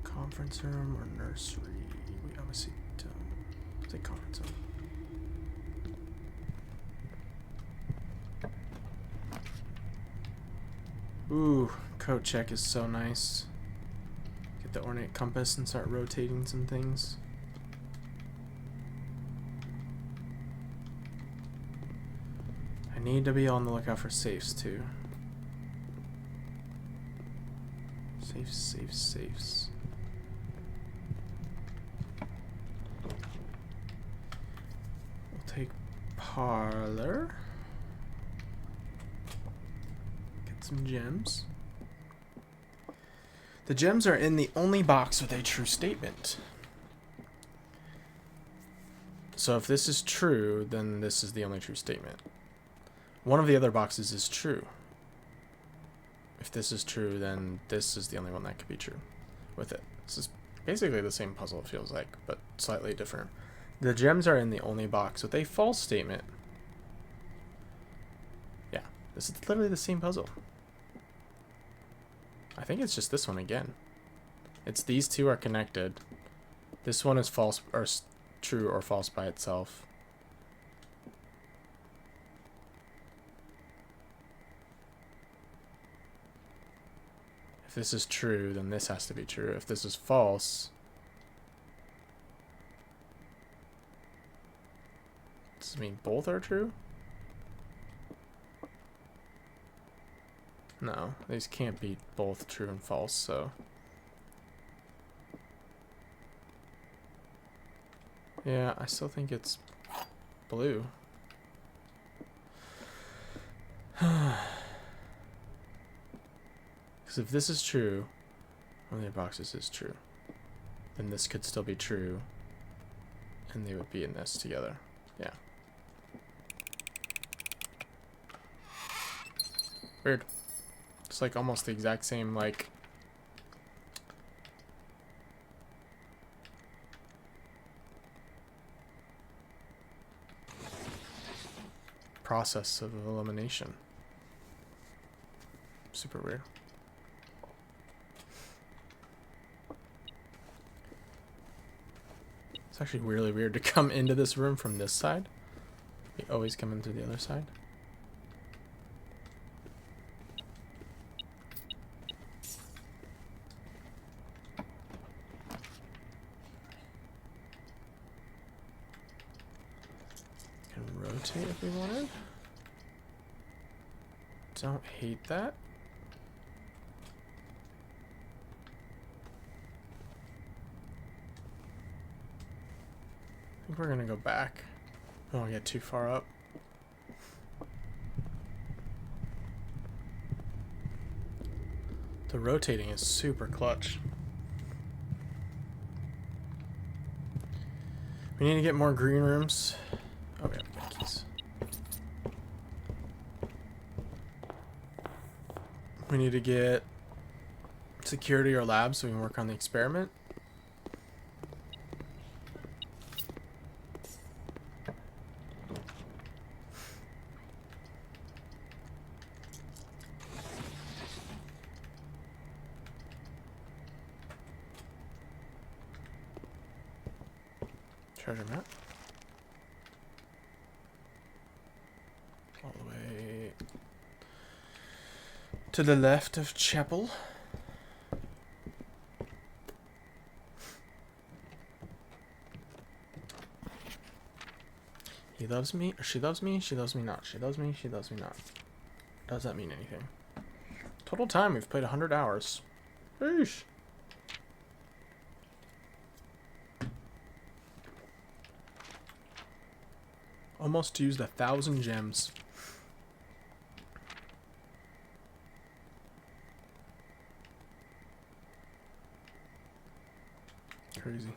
Conference room or nursery? We obviously don't. Take conference room. Ooh, coat check is so nice. Get the ornate compass and start rotating some things. I need to be on the lookout for safes too. Safes. We'll take parlor. Get some gems. The gems are in the only box with a true statement. So if this is true, then this is the only true statement. One of the other boxes is true. If this is true, then this is the only one that could be true with it. This is basically the same puzzle, it feels like, but slightly different. The gems are in the only box with a false statement. Yeah, this is literally the same puzzle. I think it's just this one again. It's these two are connected. This one is false or true or false by itself. If this is true, then this has to be true. If this is false, Does this mean both are true? No, these can't be both true and false, so... Yeah, I still think it's blue. Because if this is true, one of the boxes is true, then this could still be true, and they would be in this together. Yeah. Weird. It's like almost the exact same, like... process of elimination. Super weird. It's actually really weird to come into this room from this side. We always come in through the other side. Can rotate if we wanted. Don't hate that. I think we're gonna go back. I don't want to get too far up. The rotating is super clutch. We need to get more green rooms. Oh, we have got keys. We need to get security or lab so we can work on the experiment. Treasure map. All the way to the left of chapel. He loves me, or she loves me, she loves me not. She loves me, she loves me not. Does that mean anything? Total time, we've played 100 hours. Eesh. Almost used 1,000 gems. Crazy.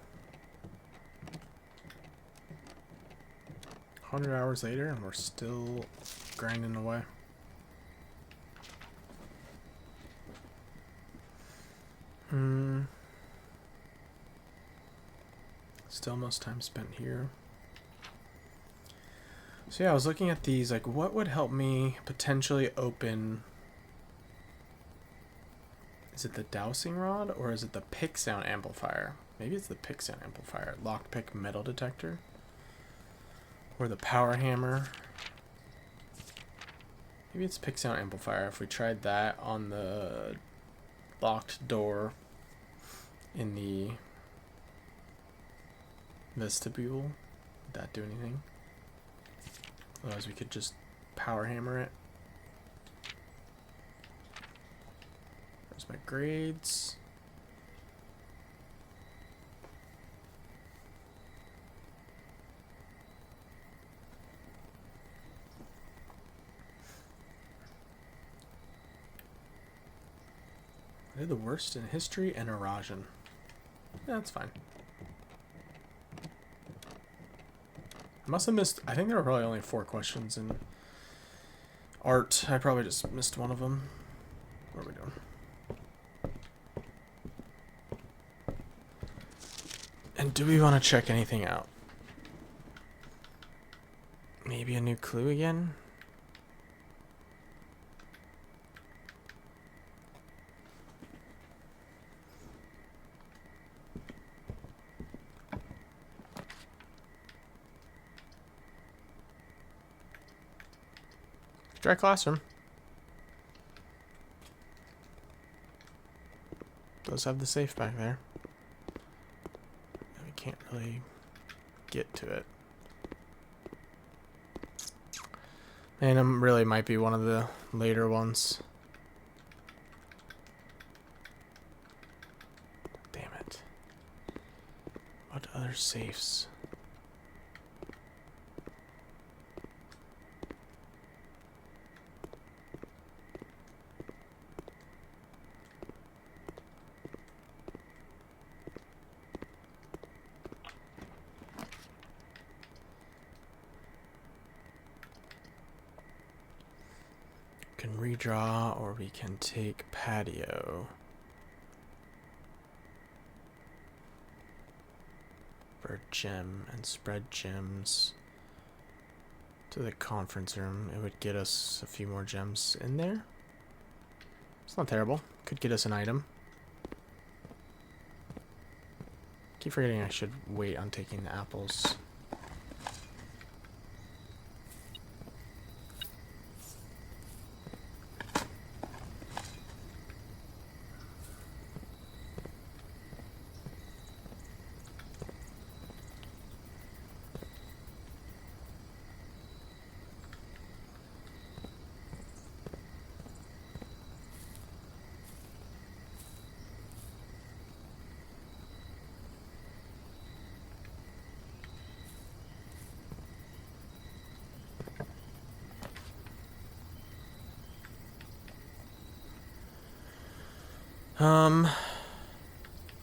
100 hours later and we're still grinding away. Still most time spent here. So yeah, I was looking at these, like what would help me potentially open... Is it the dowsing rod or is it the pick sound amplifier? Maybe it's the pick sound amplifier. Lockpick metal detector. Or the power hammer. Maybe it's pick sound amplifier. If we tried that on the locked door in the vestibule, would that do anything? Otherwise we could just power hammer it. There's my grades. I did the worst in history and erosion. Yeah, that's fine. I must have missed... I think there were probably only 4 questions in art. I probably just missed one of them. What are we doing? And do we want to check anything out? Maybe a new clue again? Try classroom. Does have the safe back there. And we can't really get to it. And it really might be one of the later ones. Damn it. What other safes? Can redraw, or we can take patio. For a gem and spread gems to the conference room. It would get us a few more gems in there. It's not terrible. Could get us an item. Keep forgetting I should wait on taking the apples.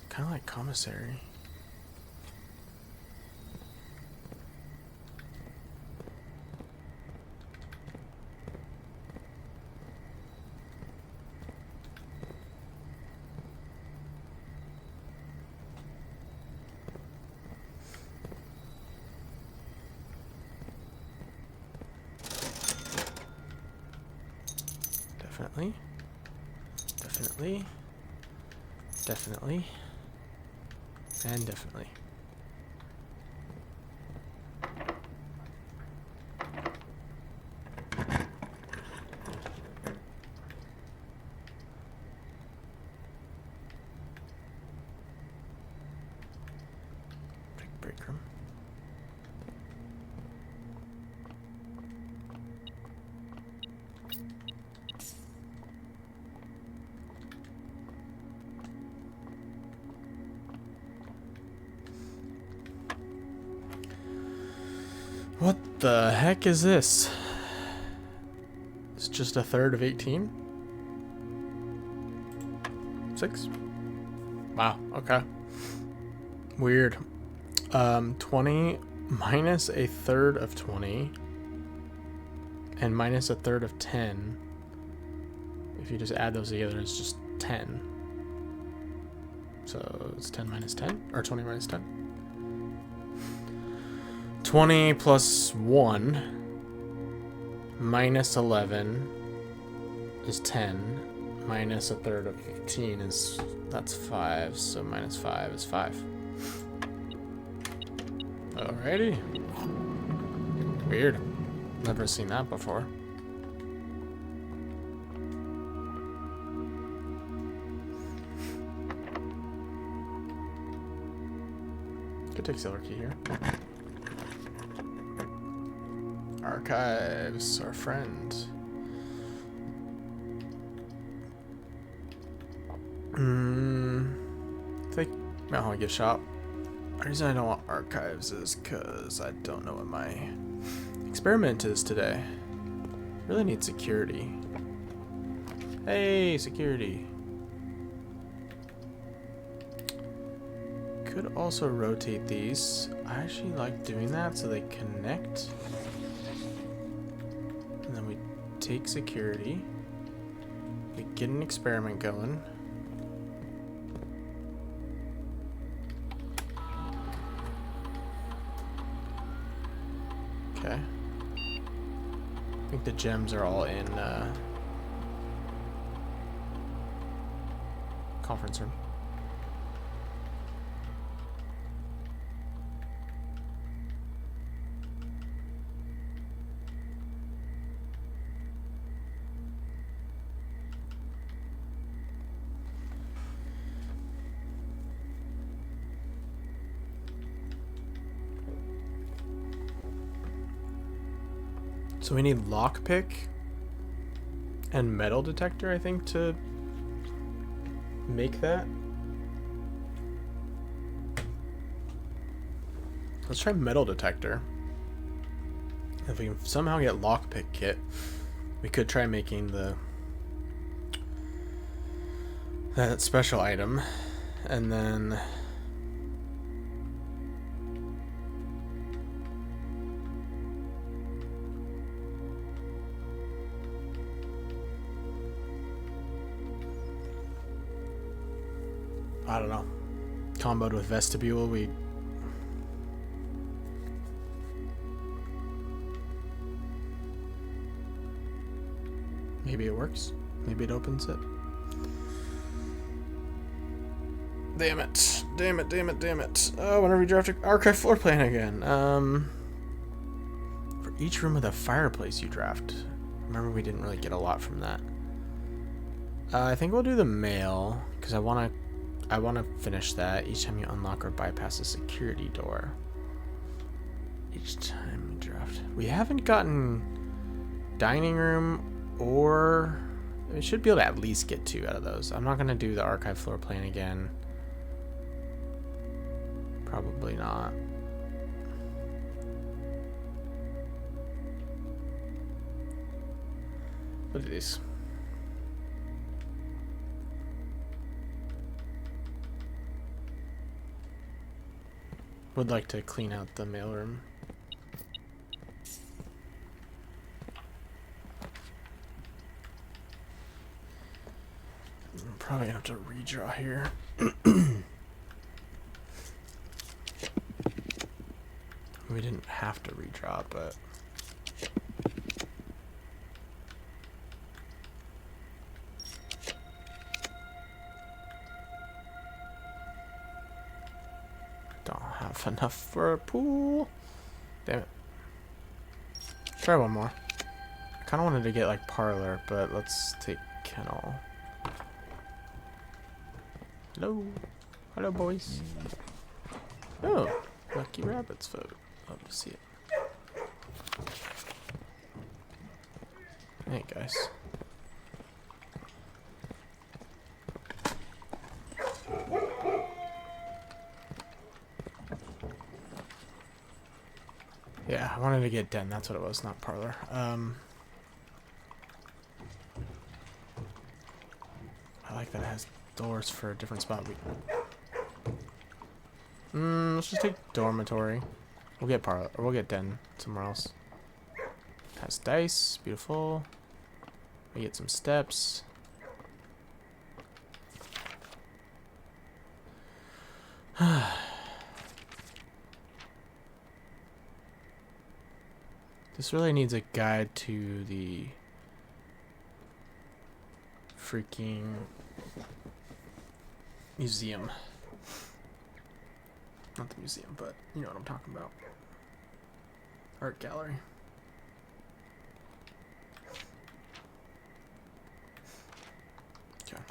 Kind of like commissary. Definitely. Definitely. Definitely. And definitely. Break room. What the heck is this? It's just a third of 18? 6? Wow, okay. Weird. 20 minus a third of 20 and minus a third of 10. If you just add those together, it's just 10. So it's 10 minus 10, or 20 minus 10. 20 plus 1 minus 11 is 10. Minus a third of 15 is, that's 5. So minus 5 is 5. Alrighty. Weird. Never seen that before. Could take silver key here. Archives, our friend. Take Mount gift shop. The reason I don't want archives is because I don't know what my experiment is today. Really need security. Hey, security. Could also rotate these. I actually like doing that so they connect. And then we take security. We get an experiment going. Okay. I think the gems are all in conference room. So we need lockpick and metal detector, I think, to make that. Let's try metal detector. If we can somehow get lockpick kit, we could try making that special item, and then I don't know. Comboed with vestibule, maybe it works. Maybe it opens it. Damn it. Damn it, damn it, damn it. Oh, whenever you draft an archive floor plan again. For each room with a fireplace you draft. Remember, we didn't really get a lot from that. I think we'll do the mail, because I want to finish that. Each time you unlock or bypass a security door. Each time you draft. We haven't gotten dining room or... We should be able to at least get 2 out of those. I'm not going to do the archive floor plan again. Probably not. What are these? Would like to clean out the mailroom. I'm probably gonna have to redraw here. We didn't have to redraw, but don't have enough for a pool. Damn it. Try one more. I kind of wanted to get like parlor, but let's take kennel. Hello. Hello, boys. Oh, lucky rabbit's food. Love to see it. Hey, guys. Yeah, I wanted to get den. That's what it was, not parlor. I like that it has doors for a different spot. Let's just take dormitory. We'll get parlor, or we'll get den somewhere else. Has dice, beautiful. We get some steps. This really needs a guide to the freaking museum. Not the museum, but you know what I'm talking about. Art gallery. Okay.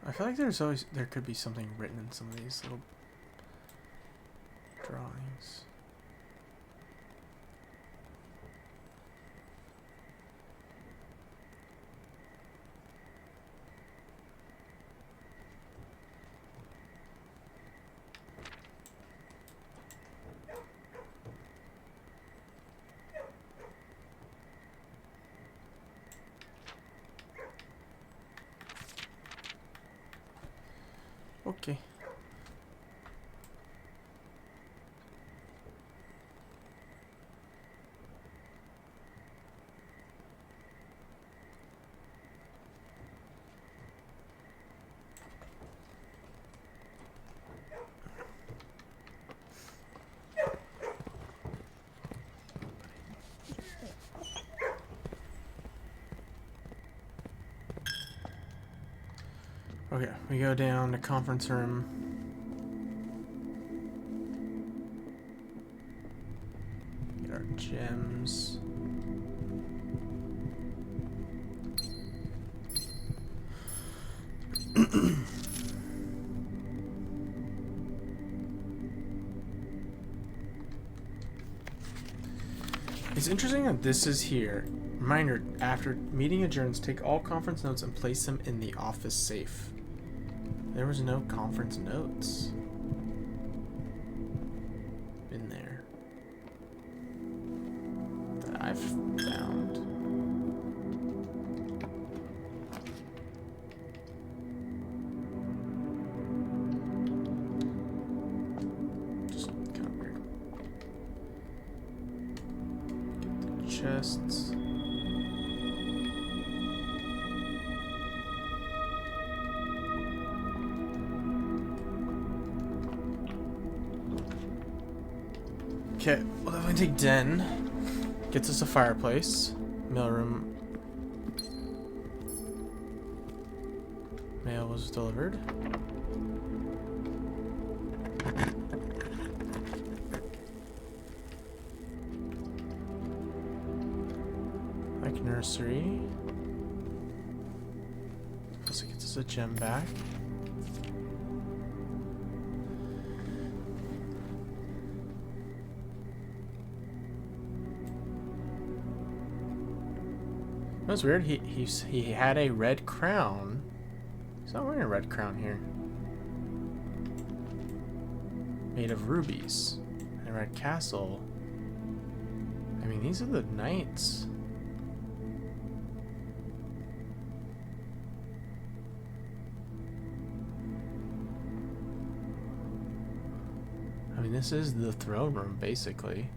I feel like there could be something written in some of these little drawings. Okay. Okay, we go down to conference room. Get our gems. It's interesting that this is here. Reminder, after meeting adjourns, take all conference notes and place them in the office safe. There was no conference notes in there that I've found. Just kind of weird. Get the chests. Okay, we'll definitely take Den. Gets us a fireplace. Mailroom. Mail was delivered. Like nursery. Plus it gets us a gem back. That's weird. He had a red crown. He's not wearing a red crown here. Made of rubies. And a red castle. I mean, these are the knights. I mean, this is the throne room, basically.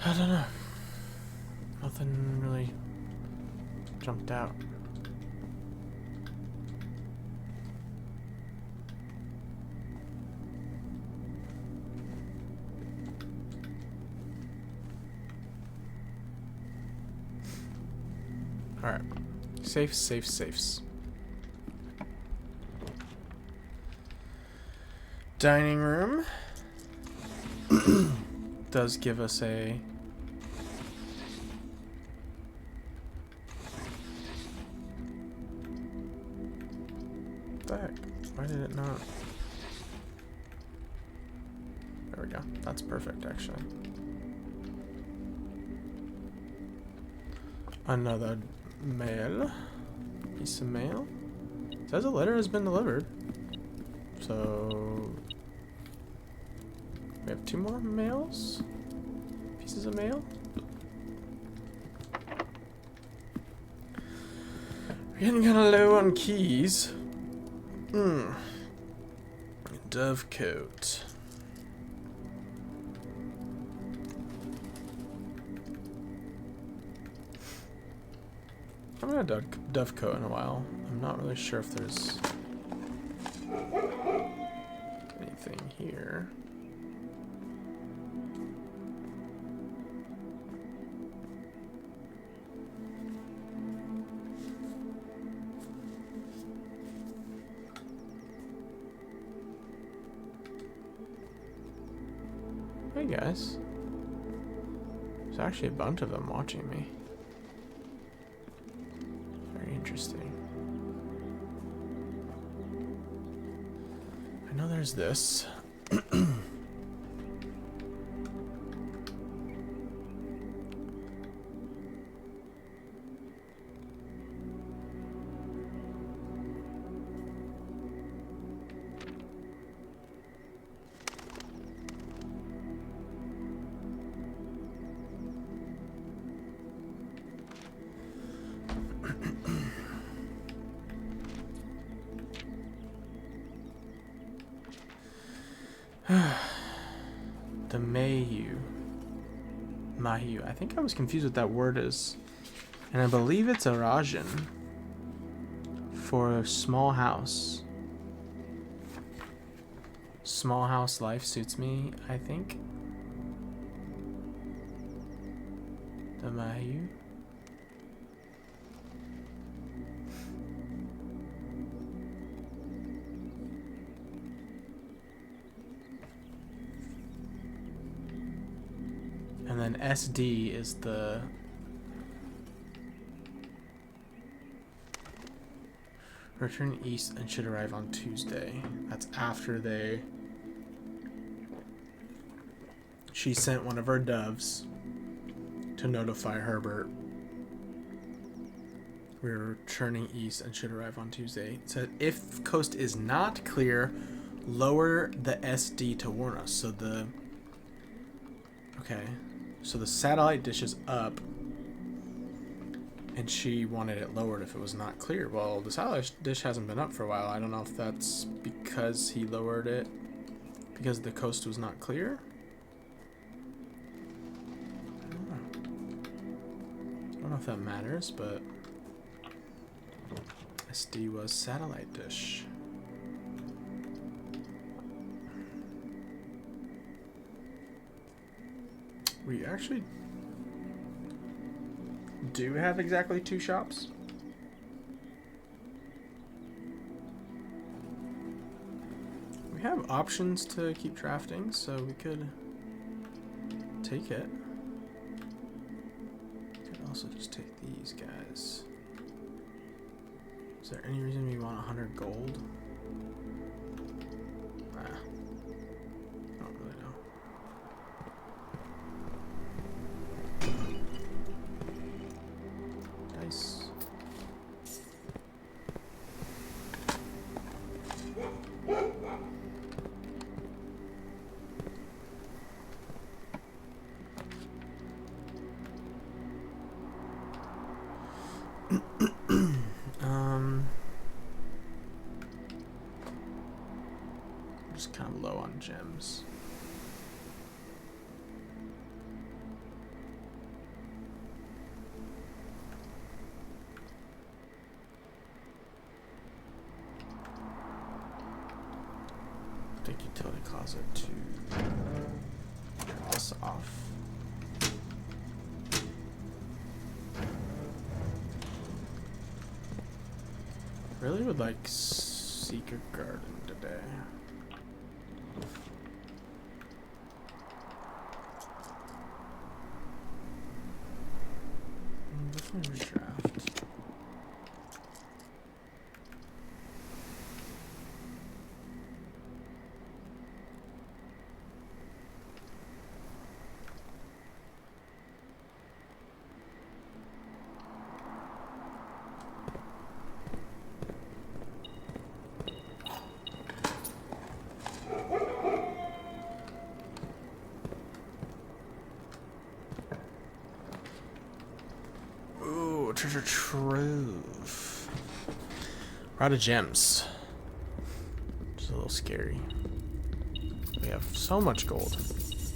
I don't know. Nothing really jumped out. Alright. Safe, safe, safes. Dining room. Does give us a... What the heck? Why did it not... There we go. That's perfect, actually. Another mail. Piece of mail. It says a letter has been delivered. So... we have 2 more mails? Pieces of mail? We're getting kind of low on keys. Dovecote. I haven't had Dovecote in a while. I'm not really sure if there's anything here. Hey guys. There's actually a bunch of them watching me. Very interesting. I know there's this. The Mayu. I think I was confused what that word is. And I believe it's Arajan for small house. Small house life suits me, I think. The Mayu. And then SD is the return east and should arrive on Tuesday. That's after she sent one of her doves to notify Herbert. We're returning east and should arrive on Tuesday. It said if coast is not clear, lower the SD to warn us. So the So the satellite dish is up, and she wanted it lowered if it was not clear. Well, the satellite dish hasn't been up for a while. I don't know if that's because he lowered it because the coast was not clear. I don't know if that matters, but SD was satellite dish. We actually do have exactly 2 shops. We have options to keep drafting, so we could take it. We could also just take these guys. Is there any reason we want 100 gold? Just kind of low on gems. Take utility closet to turn this off. really would like Secret Garden today. Definitely redraft. Treasure trove. We're out of gems. Which is a little scary. We have so much gold.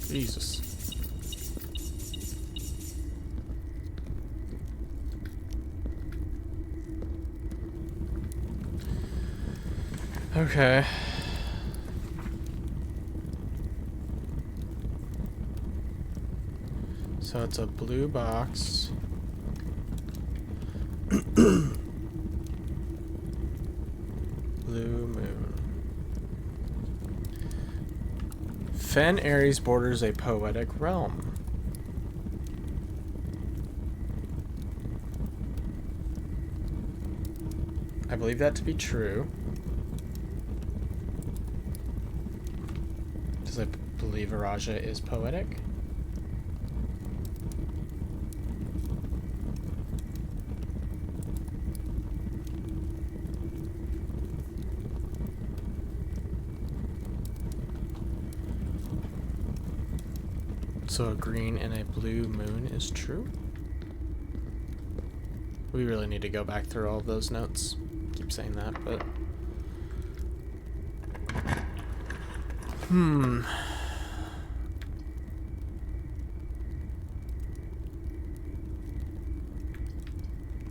Jesus. Okay. So it's a blue box. Blue moon. Fen Ares borders a poetic realm. I believe that to be true. Does I believe Araja is poetic? So a green and a blue moon is true? We really need to go back through all of those notes. Keep saying that, but...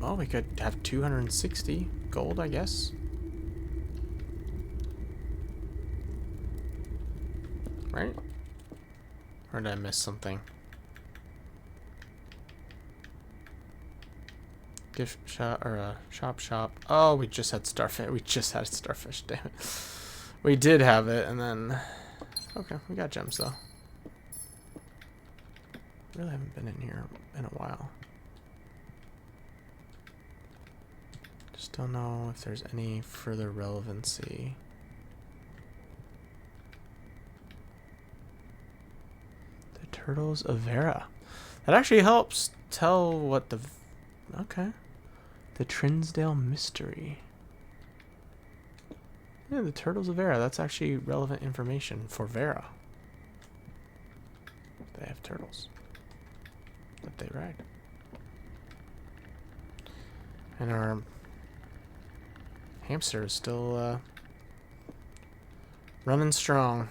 Well, we could have 260 gold, I guess. Right? Or did I miss something? Gift shop or shop. Oh, we just had starfish. We just had starfish. Damn it. We did have it, and then okay, we got gems though. Really haven't been in here in a while. Just don't know if there's any further relevancy. The Turtles of Vera. That actually helps tell what the... Okay. The Trinsdale Mystery. Yeah, the Turtles of Vera. That's actually relevant information for Vera. They have turtles that they ride. And our hamster is still running strong.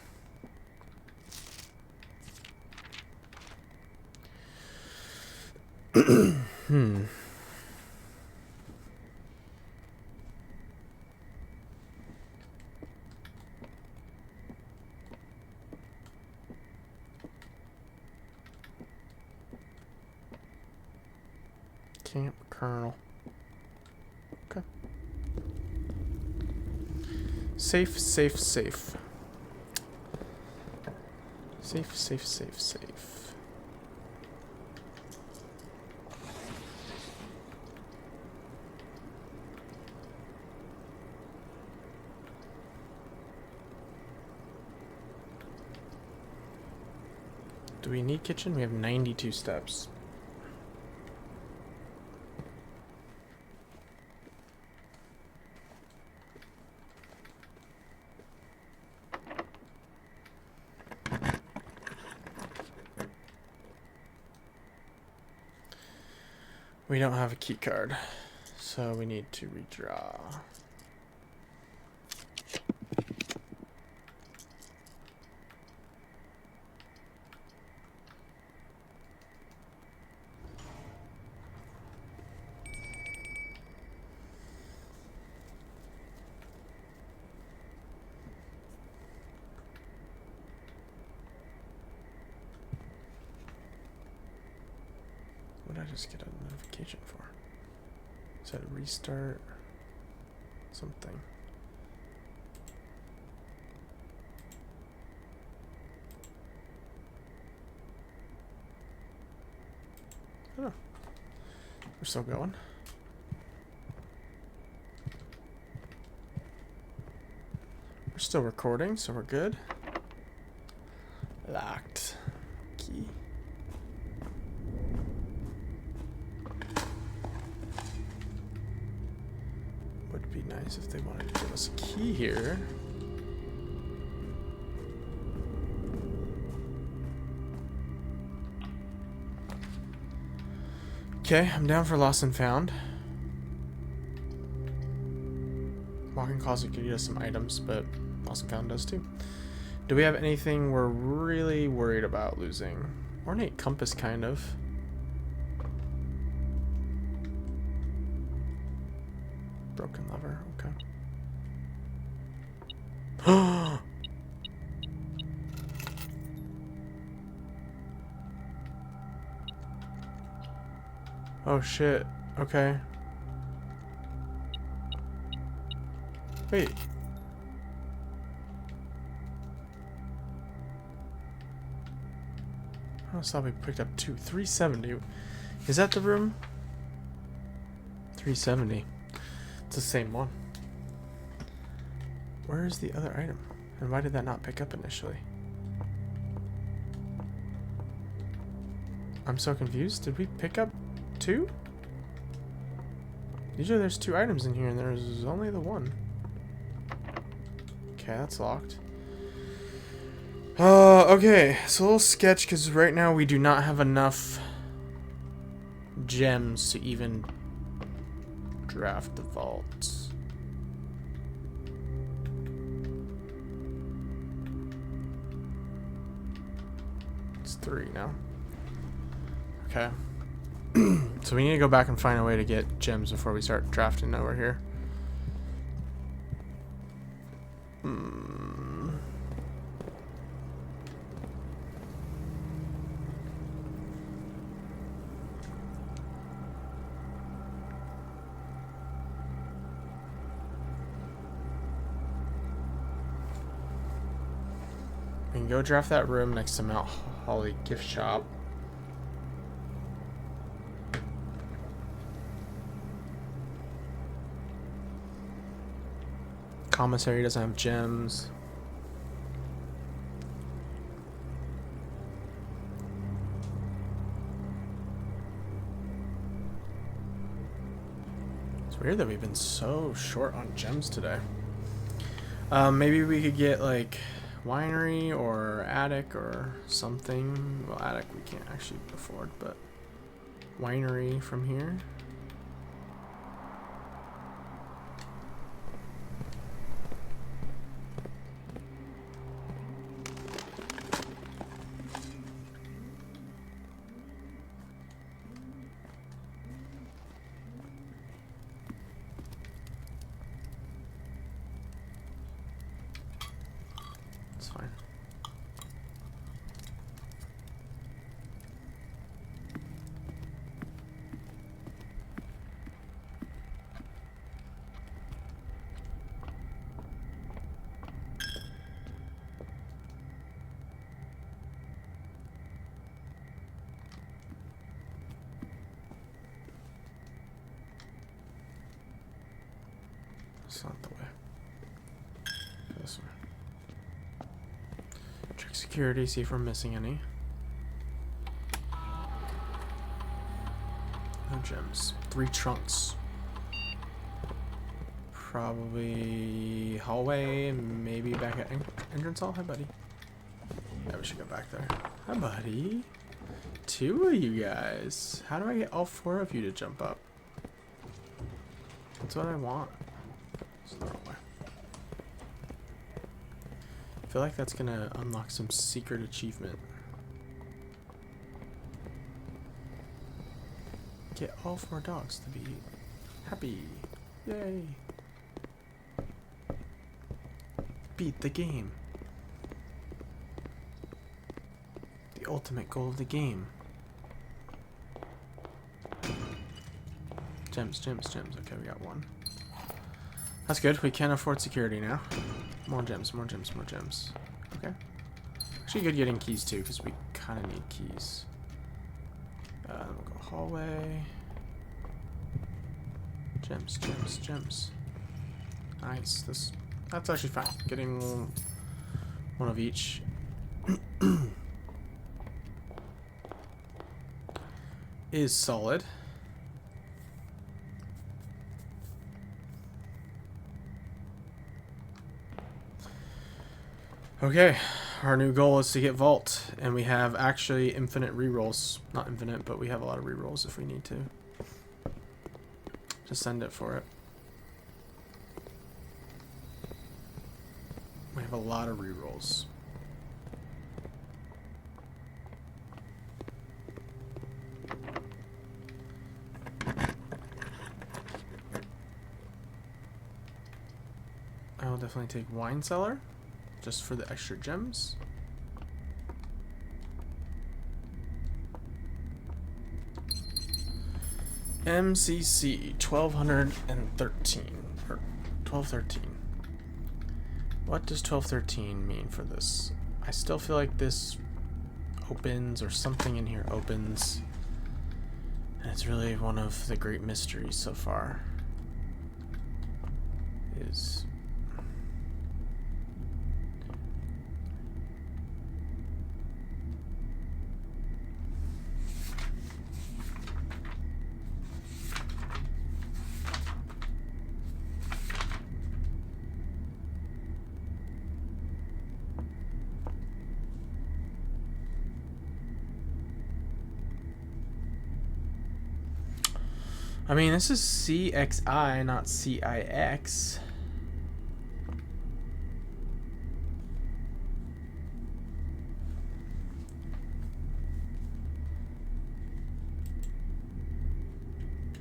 Camp Colonel. Okay. Safe. Safe. Do we need kitchen? We have 92 steps. We don't have a key card, so we need to redraw. What did I just get a notification for? Is that a restart? something. Oh, we're still going. We're still recording, so we're good. Locked. Key. Would be nice if they wanted to give us a key here. Okay, I'm down for lost and found. Walk-in closet could get us some items, but lost and found does too. Do we have anything we're really worried about losing? Ornate compass, kind of. Broken lever, okay. Oh shit, okay. Wait. I saw we picked up 370. Is that the room? 370. It's the same one. Where is the other item? And why did that not pick up initially? I'm so confused. Did we pick up 2? Usually there's 2 items in here and there's only the one. Okay, that's locked. Okay, so a little sketch because right now we do not have enough gems to even draft the vaults. It's 3 now. Okay. So we need to go back and find a way to get gems before we start drafting over here. We can go draft that room next to Mount Holly gift shop. Commissary doesn't have gems. It's weird that we've been so short on gems today. Maybe we could get like winery or attic or something. Well, attic we can't actually afford, but winery from here. It's fine. That's not the way. This way. Check security, see if we're missing any. No gems. 3 trunks. Probably hallway, maybe back at entrance hall. Hi, buddy. Yeah, we should go back there. Hi, buddy. 2 of you guys. How do I get all 4 of you to jump up? That's what I want. It's the wrong way. I feel like that's gonna unlock some secret achievement. Get all 4 dogs to be happy. Yay. Beat the game. The ultimate goal of the game. Gems, gems, gems. Okay, we got 1. That's good. We can afford security now. More gems, more gems, more gems. Okay. Actually good getting keys too, because we kind of need keys. Then we'll go hallway. Gems, gems, gems. Nice. That's actually fine. Getting one of each. Is solid. Okay, our new goal is to get Vault, and we have actually infinite rerolls. Not infinite, but we have a lot of rerolls if we need to. Just send it for it. We have a lot of rerolls. I will definitely take Wine Cellar, just for the extra gems. MCC 1213 or 1213. What does 1213 mean for this? I still feel like this opens, or something in here opens, and it's really one of the great mysteries so far. Is I mean, this is CXI, not CIX.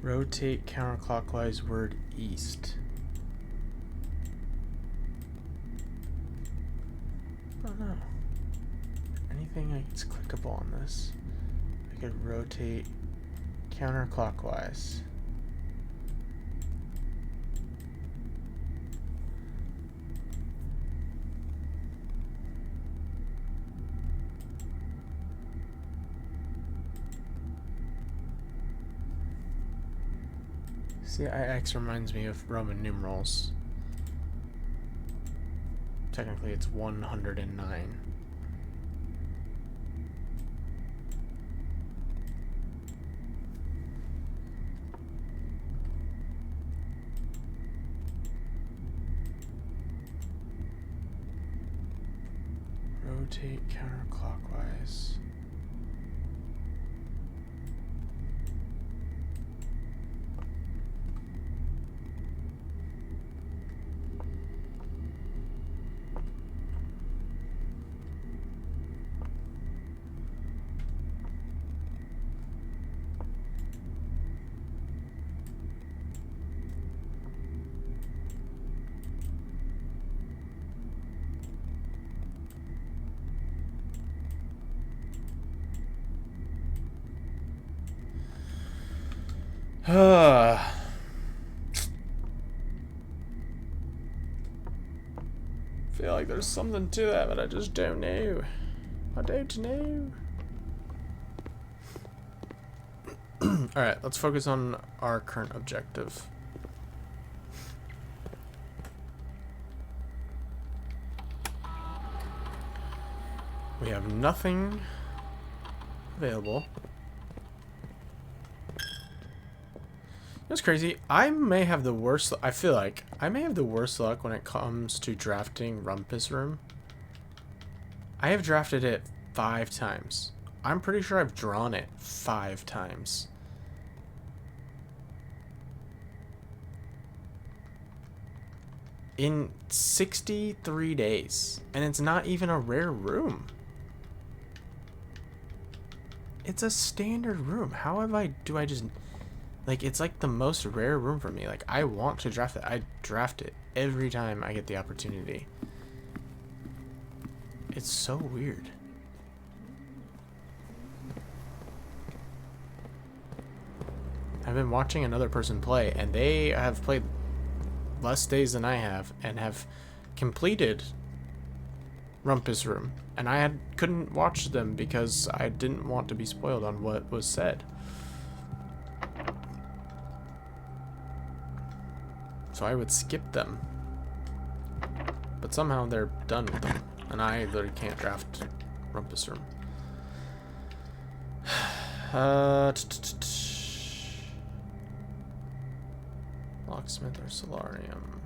Rotate counterclockwise word east. I don't know. Anything that's clickable on this? I could rotate counterclockwise. CIX reminds me of Roman numerals. Technically it's 109. Rotate counterclockwise. Feel like there's something to that, but I just don't know. I don't know. Alright, let's focus on our current objective. We have nothing available. That's crazy. I may have the worst. I feel like I may have the worst luck when it comes to drafting Rumpus Room. I have drafted it 5 times. I'm pretty sure I've drawn it 5 times. In 63 days. And it's not even a rare room. It's a standard room. How have do I just... Like, it's like the most rare room for me. Like, I want to draft it. I draft it every time I get the opportunity. It's so weird. I've been watching another person play, and they have played less days than I have and have completed Rumpus Room, and I couldn't watch them because I didn't want to be spoiled on what was said. So I would skip them. But somehow they're done with them, and I literally can't draft Rumpus Room. Locksmith or Solarium.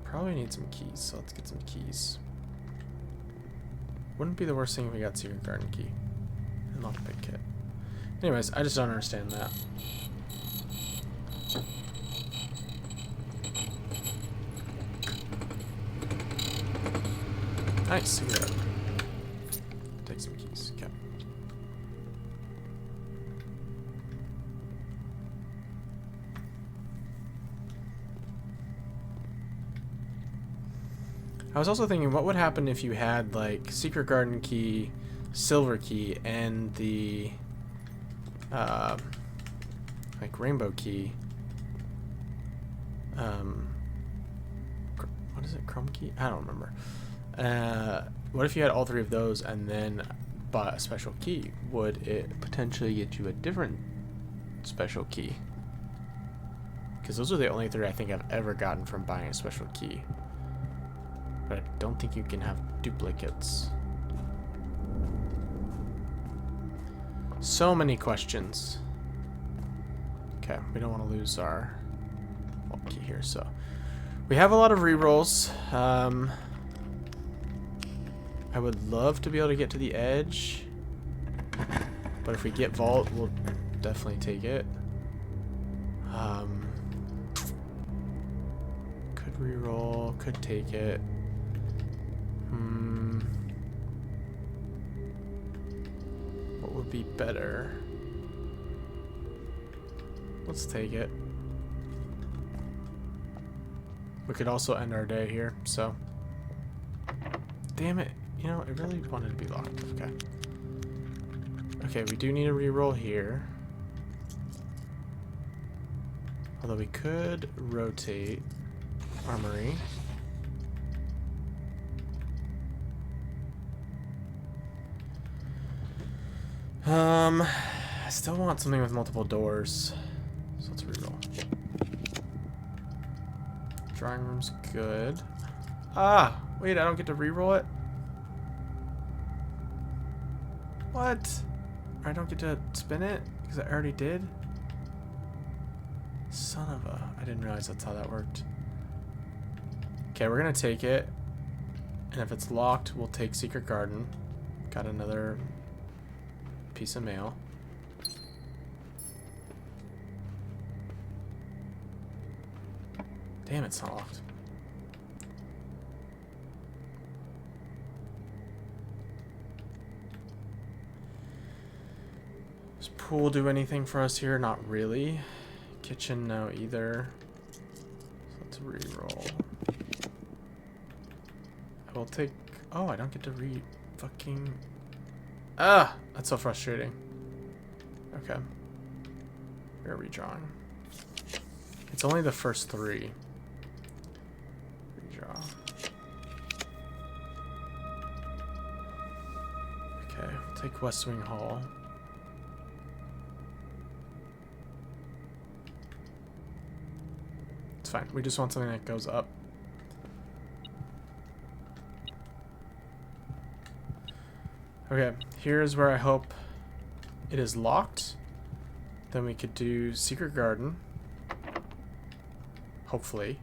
Probably need some keys, so let's get some keys. Wouldn't be the worst thing if we got Secret Garden Key and Lockpick Kit. Anyways, I just don't understand that. Nice, cigarette. Take some keys. Okay. I was also thinking, what would happen if you had like Secret Garden Key, Silver Key, and the like Rainbow Key. What is it? Chrome Key? I don't remember. What if you had all three of those and then bought a special key? Would it potentially get you a different special key? Because those are the only three I think I've ever gotten from buying a special key. But I don't think you can have duplicates. So many questions. Okay, we don't want to lose our key here, so we have a lot of rerolls. I would love to be able to get to the edge, but if we get vault, we'll definitely take it. Could reroll, could take it. What would be better? Let's take it. We could also end our day here, so. Damn it. You know, I really wanted to be locked. Okay. Okay, we do need a reroll here. Although we could rotate Armory. I still want something with multiple doors. So let's reroll. Drawing room's good. Ah! Wait, I don't get to reroll it? What? I don't get to spin it? Because I already did? Son of a... I didn't realize that's how that worked. Okay, we're gonna take it. And if it's locked, we'll take Secret Garden. Got another piece of mail. Damn, it's not locked. Does pool do anything for us here? Not really. Kitchen, no either. So let's re-roll. I will take... Oh, I don't get to fucking... Ah! That's so frustrating. Okay. We're redrawing. It's only the first three. Redraw. Okay, we'll take West Wing Hall. It's fine. We just want something that goes up. Okay, here's where I hope it is locked. Then we could do Secret Garden. Hopefully.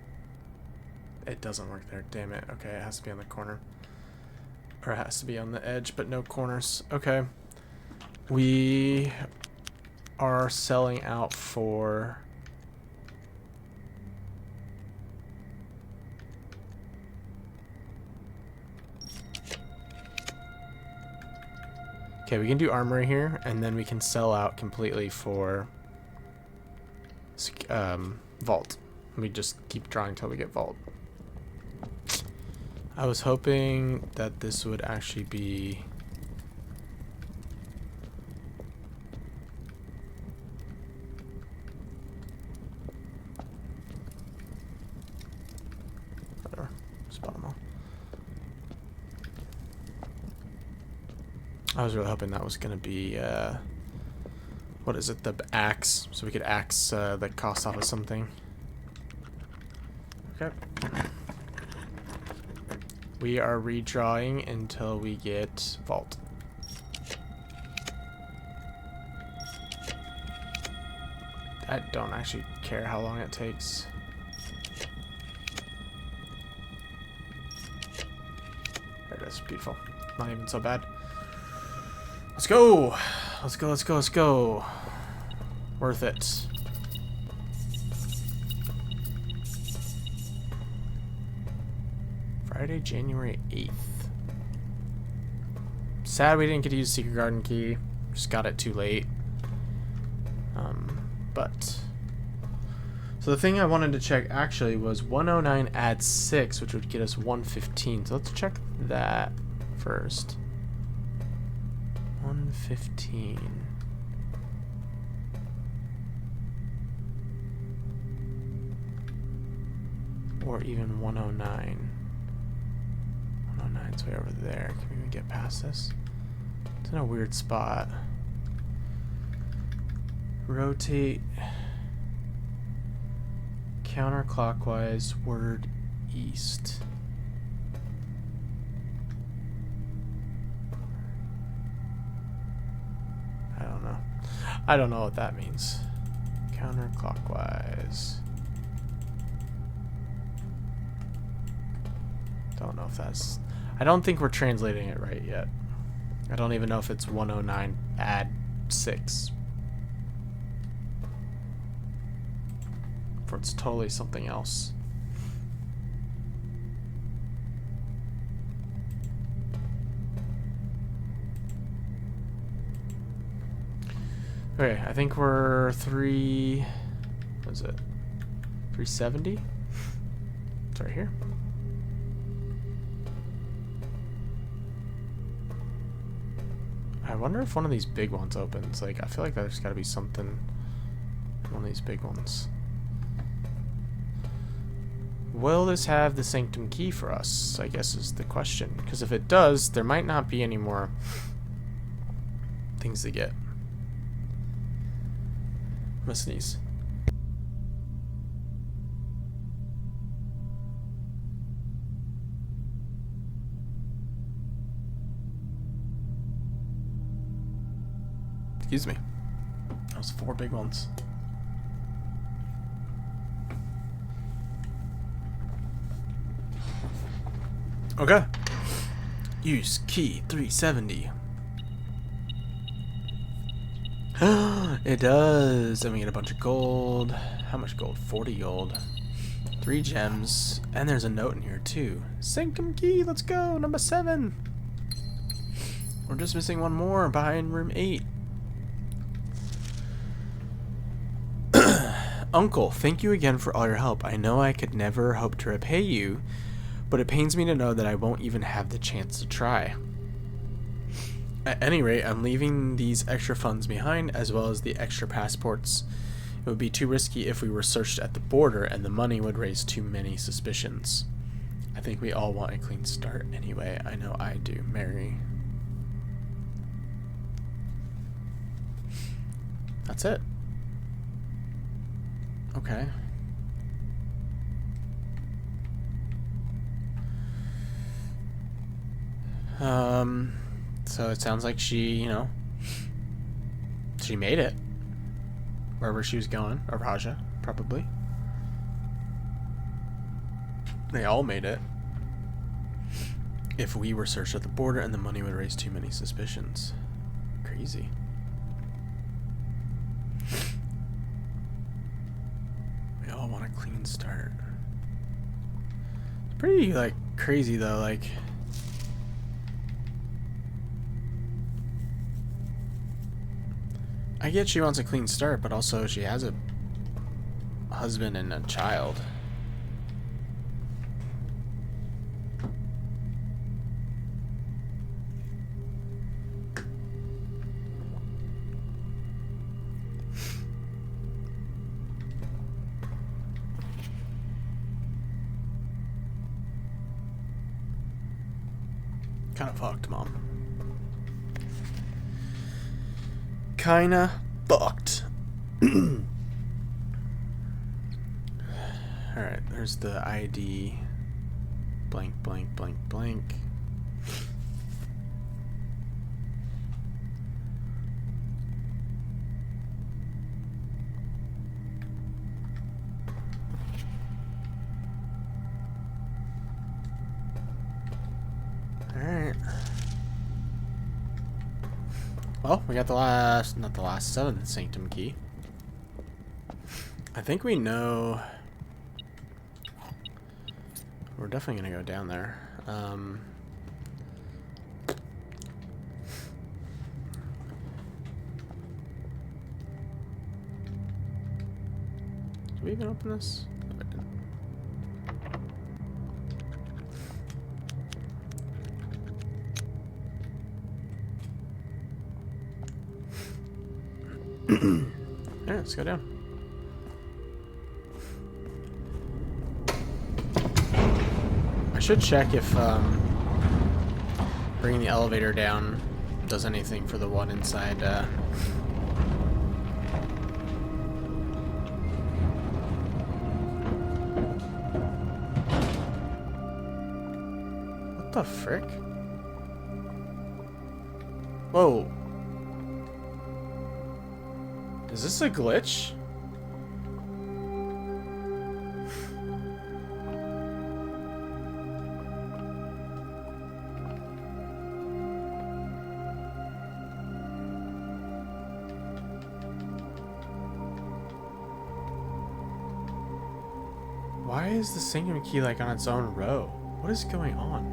It doesn't work there. Damn it. Okay, it has to be on the corner. Or it has to be on the edge, but no corners. Okay. We are selling out for... Okay, we can do Armory here, and then we can sell out completely for Vault. We just keep drawing till we get Vault. I was hoping that this would actually be... I was really hoping that was going to be, what is it, the axe, so we could axe the cost off of something. Okay. We are redrawing until we get vault. I don't actually care how long it takes. There it is. Beautiful. Not even so bad. Let's go! Let's go, let's go, let's go. Worth it. Friday, January 8th. Sad we didn't get to use Secret Garden Key. Just got it too late. But... So the thing I wanted to check actually was 109 add 6, which would get us 115. So let's check that first. 115. Or even 109. 109's way over there. Can we even get past this? It's in a weird spot. Rotate counterclockwise word east. I don't know. I don't know what that means. Counterclockwise. Don't know if that's... I don't think we're translating it right yet. I don't even know if it's 109 add 6. Or it's totally something else. Okay, I think we're what is it? 370? It's right here. I wonder if one of these big ones opens. Like, I feel like there's gotta be something in one of these big ones. Will this have the sanctum key for us, I guess is the question. Because if it does, there might not be any more things to get. I'm gonna sneeze. Excuse me. That was 4 big ones. Okay. Use key 370. It does. And we get a bunch of gold. How much gold? 40 gold. 3 gems. And there's a note in here too. Sanctum key. Let's go. Number 7. We're just missing one more behind room 8. Uncle, thank you again for all your help. I know I could never hope to repay you, but it pains me to know that I won't even have the chance to try. At any rate, I'm leaving these extra funds behind, as well as the extra passports. It would be too risky if we were searched at the border, and the money would raise too many suspicions. I think we all want a clean start anyway. I know I do. Mary. That's it. Okay. So it sounds like she, you know, she made it. Wherever she was going. Or Raja, probably. They all made it. If we were searched at the border and the money would raise too many suspicions. Crazy. We all want a clean start. It's pretty, like, crazy, though, like... I get she wants a clean start, but also she has a husband and a child. Kind of fucked, Mom. kinda fucked. Alright, there's the ID. Blank, blank, blank, blank. Alright. Well, we got the last, not the last, 7th Sanctum key. I think we know... We're definitely going to go down there. Did we even open this? No, I didn't. Yeah, let's go down. I should check if bringing the elevator down does anything for the one inside. What the frick? Whoa. Is this a glitch? Why is the Sanctum key like on its own row? What is going on?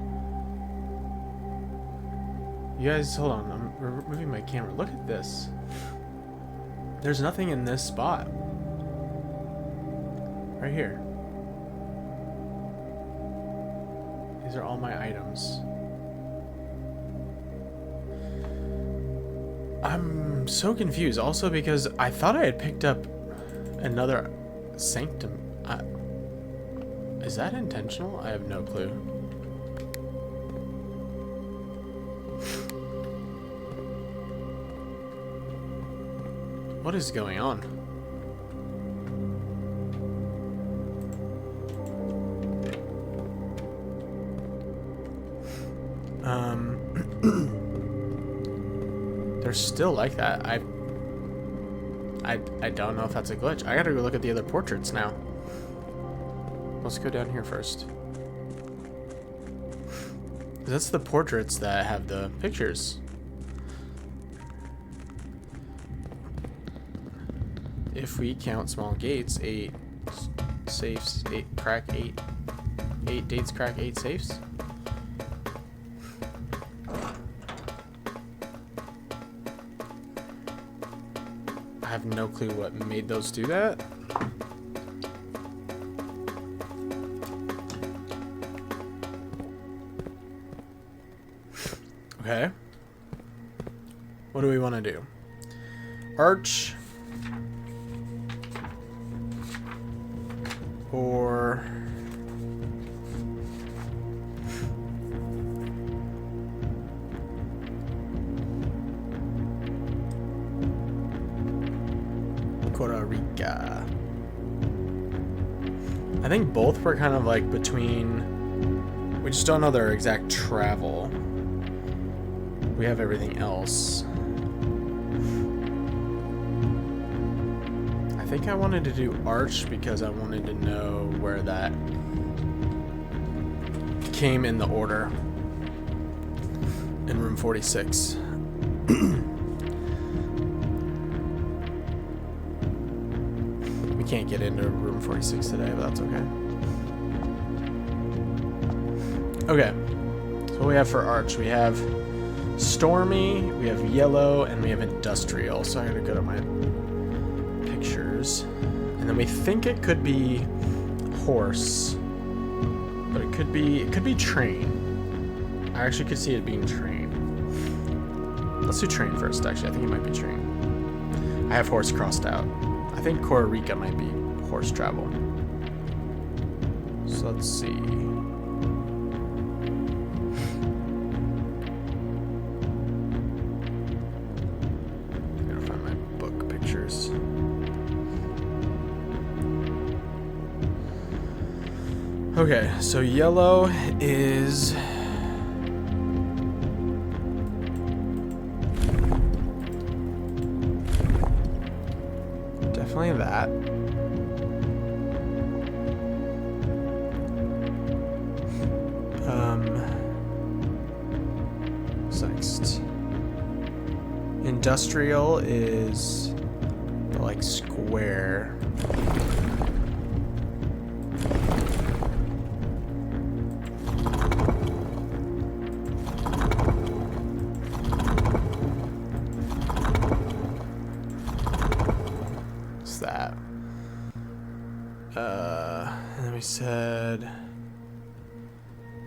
You guys, hold on. I'm moving my camera. Look at this. There's nothing in this spot. Right here. These are all my items. I'm so confused. Also because I thought I had picked up another Sanctum. Is that intentional? I have no clue. What is going on? They're still like that. I don't know if that's a glitch. I gotta go look at the other portraits now. Let's go down here first. That's the portraits that have the pictures. If we count small gates, 8 safes, 8 crack 8 dates crack 8 safes. I have no clue what made those do that. Okay. What do we want to do? Arch. Or... Costa Rica. I think both were kind of like between... We just don't know their exact travel. We have everything else. I think I wanted to do Arch because I wanted to know where that came in the order in room 46. We can't get into room 46 today, but that's okay. Okay, so what we have for Arch, we have Stormy, we have Yellow, and we have Industrial. So I'm gonna go to my pictures, and then we think it could be Horse, but it could be Train. I actually could see it being Train. Let's do Train first. Actually, I think it might be Train. I have Horse crossed out. I think Costa Rica might be Horse travel. So let's see. Okay, so yellow is definitely that. What's next? Industrial is the, like, square. What's that? And then we said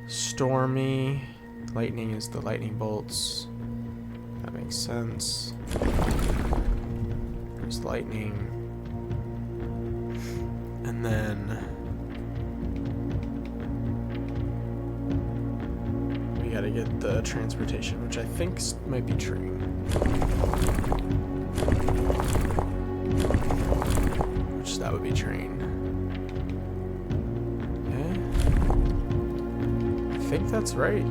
stormy. Lightning is the lightning bolts. That makes sense. There's lightning. And then we gotta get the transportation, which I think might be train. Which that would be train. Okay. I think that's right.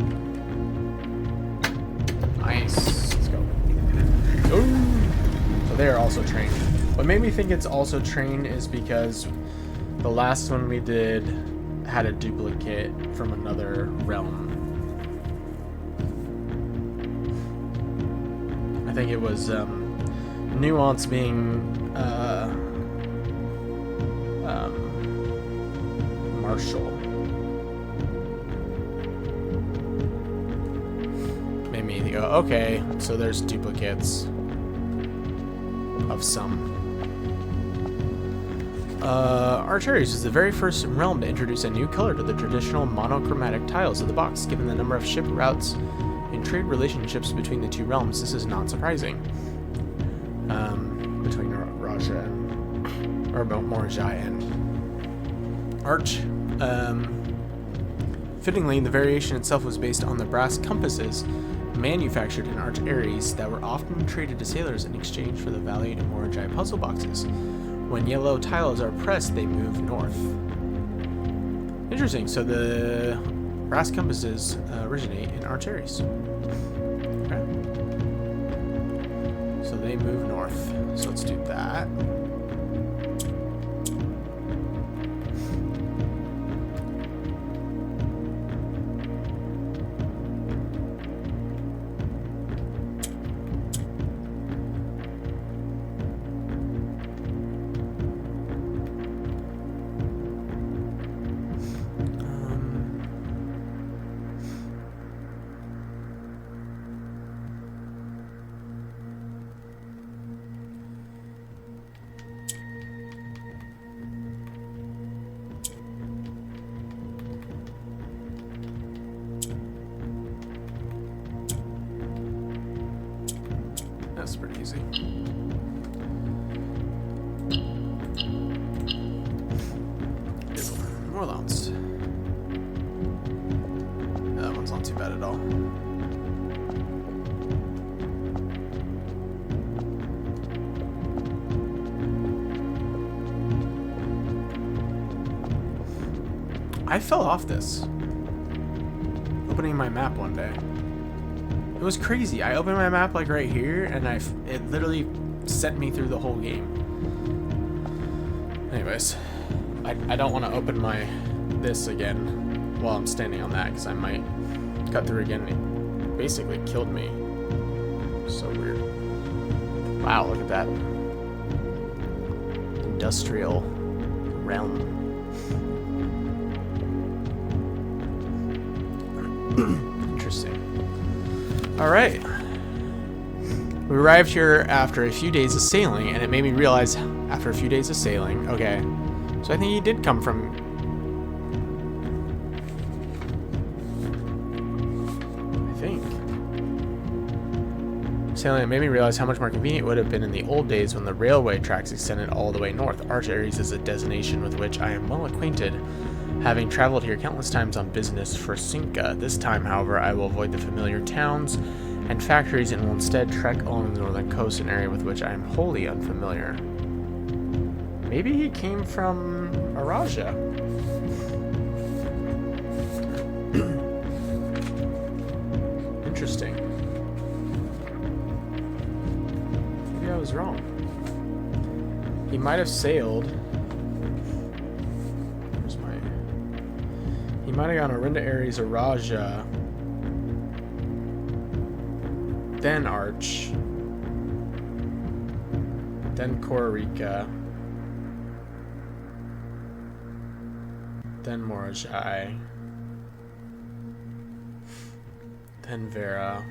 Nice. Let's go. Ooh. So they are also train. What made me think it's also train is because the last one we did had a duplicate from another realm. I think it was Nuance being Marshall. Made me go, okay, so there's duplicates of some. Arteries is the very first realm to introduce a new color to the traditional monochromatic tiles of the box. Given the number of ship routes and trade relationships between the two realms, this is not surprising. Between Raja and, or Morjai and Arch. Fittingly, the variation itself was based on the brass compasses manufactured in Arch Ares that were often traded to sailors in exchange for the valued Morjai puzzle boxes. When yellow tiles are pressed, they move north. Interesting. So the brass compasses originate in Arch Ares. Okay. So they move north. So let's do that. That's pretty easy. More allowance. That one's not too bad at all. I fell off this. Opening my map one day. It was crazy. I opened my map like right here, and it literally sent me through the whole game. Anyways, I don't want to open this again while I'm standing on that, because I might cut through again. And it basically killed me. So weird. Wow, look at that. Industrial realm. Interesting. Alright. We arrived here after a few days of sailing, and it made me realize, after a few days of sailing, okay, so I think he did come from... I think. Sailing, it made me realize how much more convenient it would have been in the old days when the railway tracks extended all the way north. Arch Ares is a designation with which I am well acquainted, having traveled here countless times on business for Cinca. This time, however, I will avoid the familiar towns and factories and will instead trek along the northern coast, an area with which I am wholly unfamiliar. Maybe he came from Araja. Interesting. Maybe I was wrong. He might have sailed. Where's my... He might have gone Arinda, Ares, or Raja. Then Arch. Then Kororika. Then Morajai. Then Vera.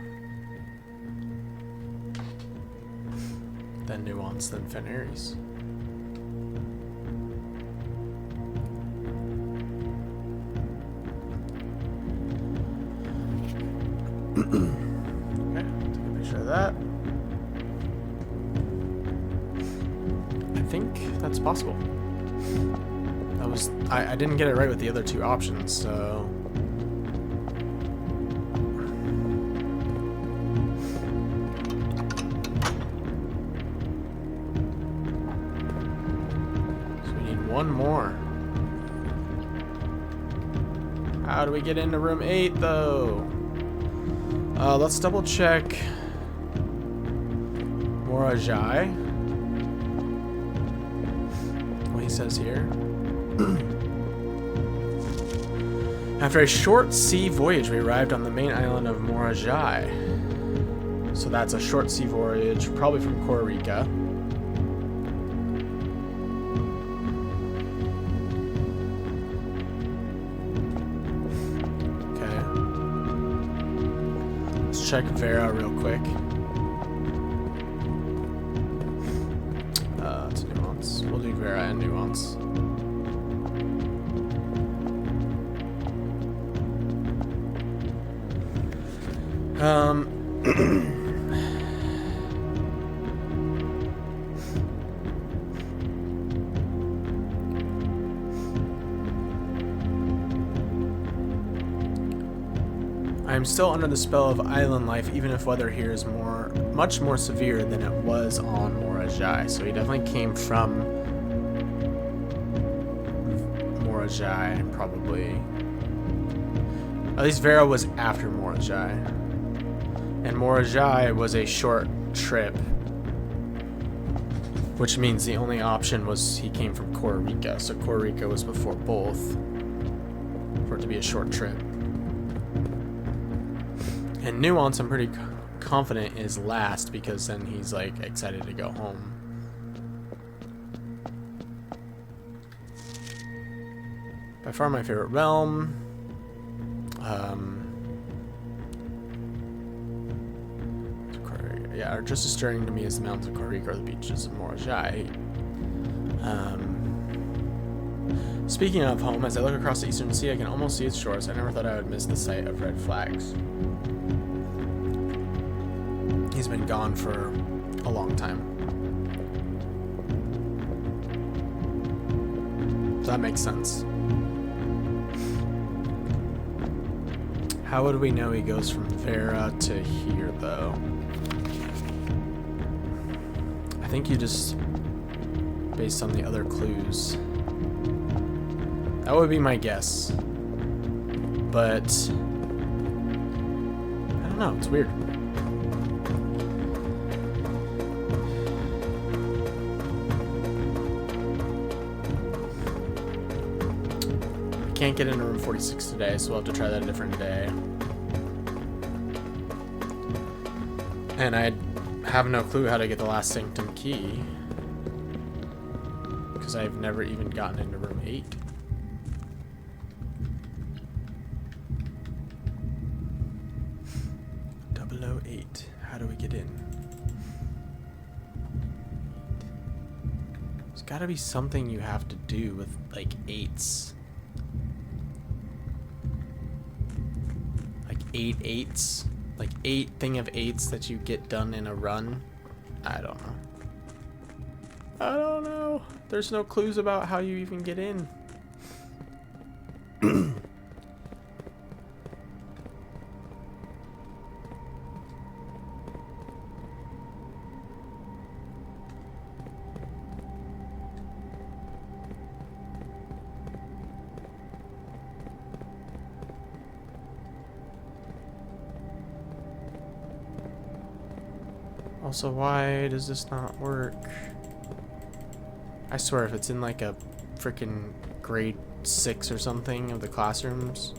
Then Nuance, then Fenris. Okay, take a picture of that. I think that's possible. That was... I didn't get it right with the other two options, so... One more. How do we get into room 8 though? Let's double check Morajai. What he says here. After a short sea voyage, we arrived on the main island of Morajai. So that's a short sea voyage, probably from Kororika. Check Vera real quick. It's Nuance. We'll do Vera and Nuance. I am still under the spell of island life, even if weather here is much more severe than it was on Morajai. So he definitely came from Morajai, probably. At least Vera was after Morajai. And Morajai was a short trip, which means the only option was he came from Kororika. So Kororika was before both for it to be a short trip. And Nuance, I'm pretty confident, is last because then he's like excited to go home. By far my favorite realm. Yeah, are just as stirring to me as the mountains of Kororika or the beaches of Morajai. Speaking of home, as I look across the eastern sea, I can almost see its shores. I never thought I would miss the sight of red flags. He's been gone for a long time. So that makes sense. How would we know he goes from Vera to here, though? I think you just... based on the other clues. That would be my guess. But... I don't know, it's weird. Can't get into room 46 today, so we'll have to try that a different day. And I have no clue how to get the last sanctum key, because I've never even gotten into room 8. .008. How do we get in? There's got to be something you have to do with like 8s. 8 8s, like 8 thing of 8s that you get done in a run. I don't know. There's no clues about how you even get in. Also, why does this not work? I swear, if it's in like a freaking grade 6 or something of the classrooms,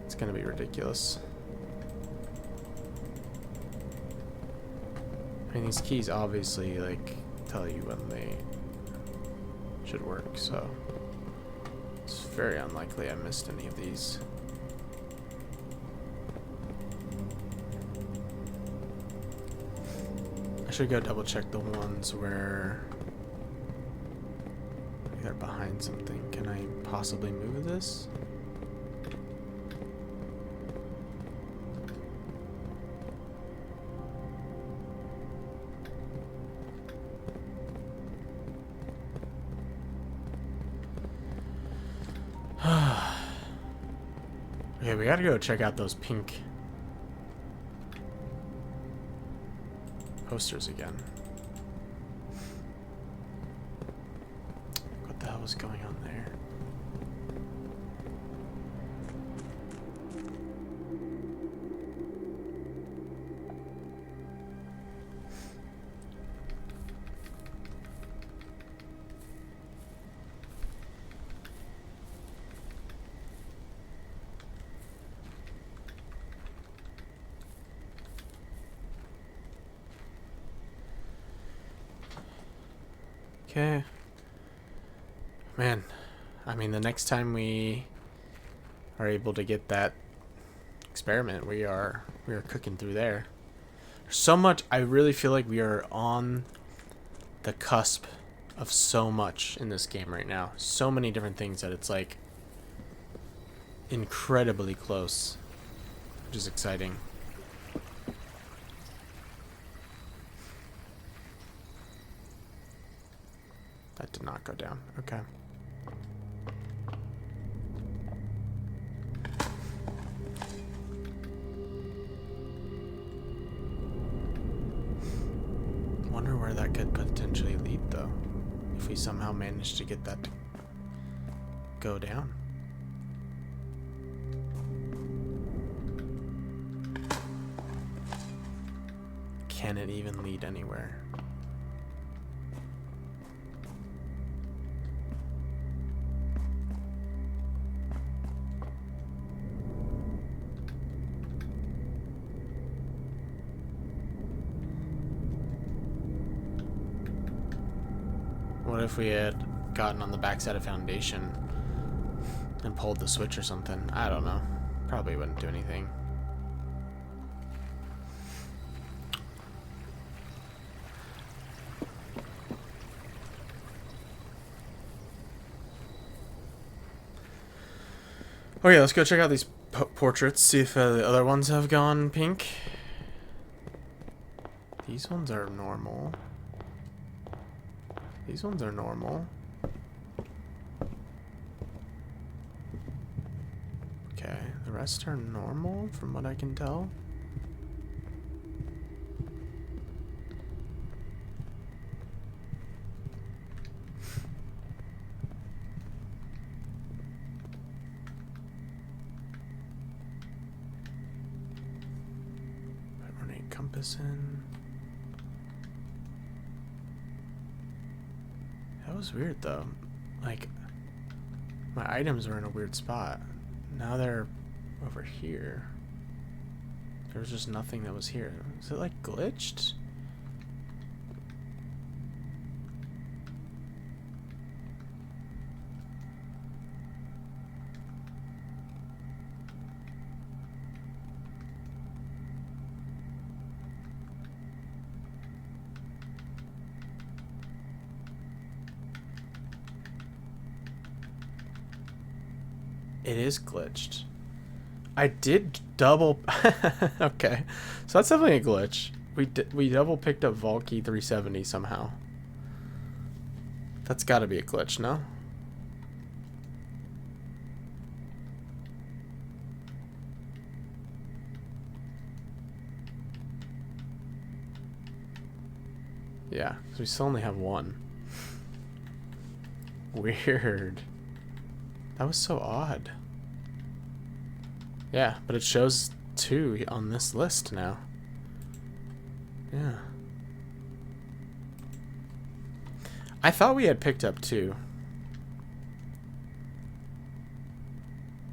it's gonna be ridiculous. I mean, these keys obviously like tell you when they should work, so it's very unlikely I missed any of these. I should go double check the ones where they're behind something. Can I possibly move this? Okay, we gotta go check out those pink posters again. What the hell was going on there? Okay. Man, I mean, the next time we are able to get that experiment, we are cooking through there. There's so much. I really feel like we are on the cusp of so much in this game right now. So many different things that it's like incredibly close, which is exciting. That did not go down. Okay. Wonder where that could potentially lead, though, if we somehow manage to get that to go down. Can it even lead anywhere? What if we had gotten on the backside of Foundation and pulled the switch or something? I don't know. Probably wouldn't do anything. Okay, let's go check out these portraits, see if the other ones have gone pink. These ones are normal. These ones are normal. Okay, the rest are normal from what I can tell. Ornate compass in. That was weird though. Like, my items were in a weird spot. Now they're over here. There was just nothing that was here. Is it like glitched? It is glitched. I did double... Okay. So that's definitely a glitch. We double picked up Valky 370 somehow. That's gotta be a glitch, no? Yeah, because we still only have one. Weird. That was so odd. Yeah, but it shows 2 on this list now. Yeah. I thought we had picked up 2.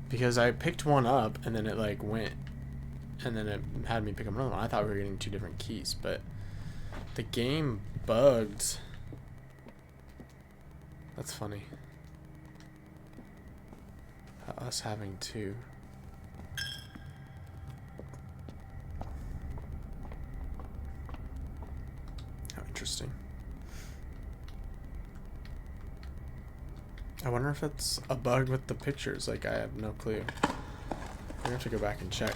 Because I picked one up and then it like went and then it had me pick up another one. I thought we were getting 2 different keys, but the game bugged. That's funny. Us having 2. How interesting. I wonder if it's a bug with the pictures. Like, I have no clue. I have to go back and check.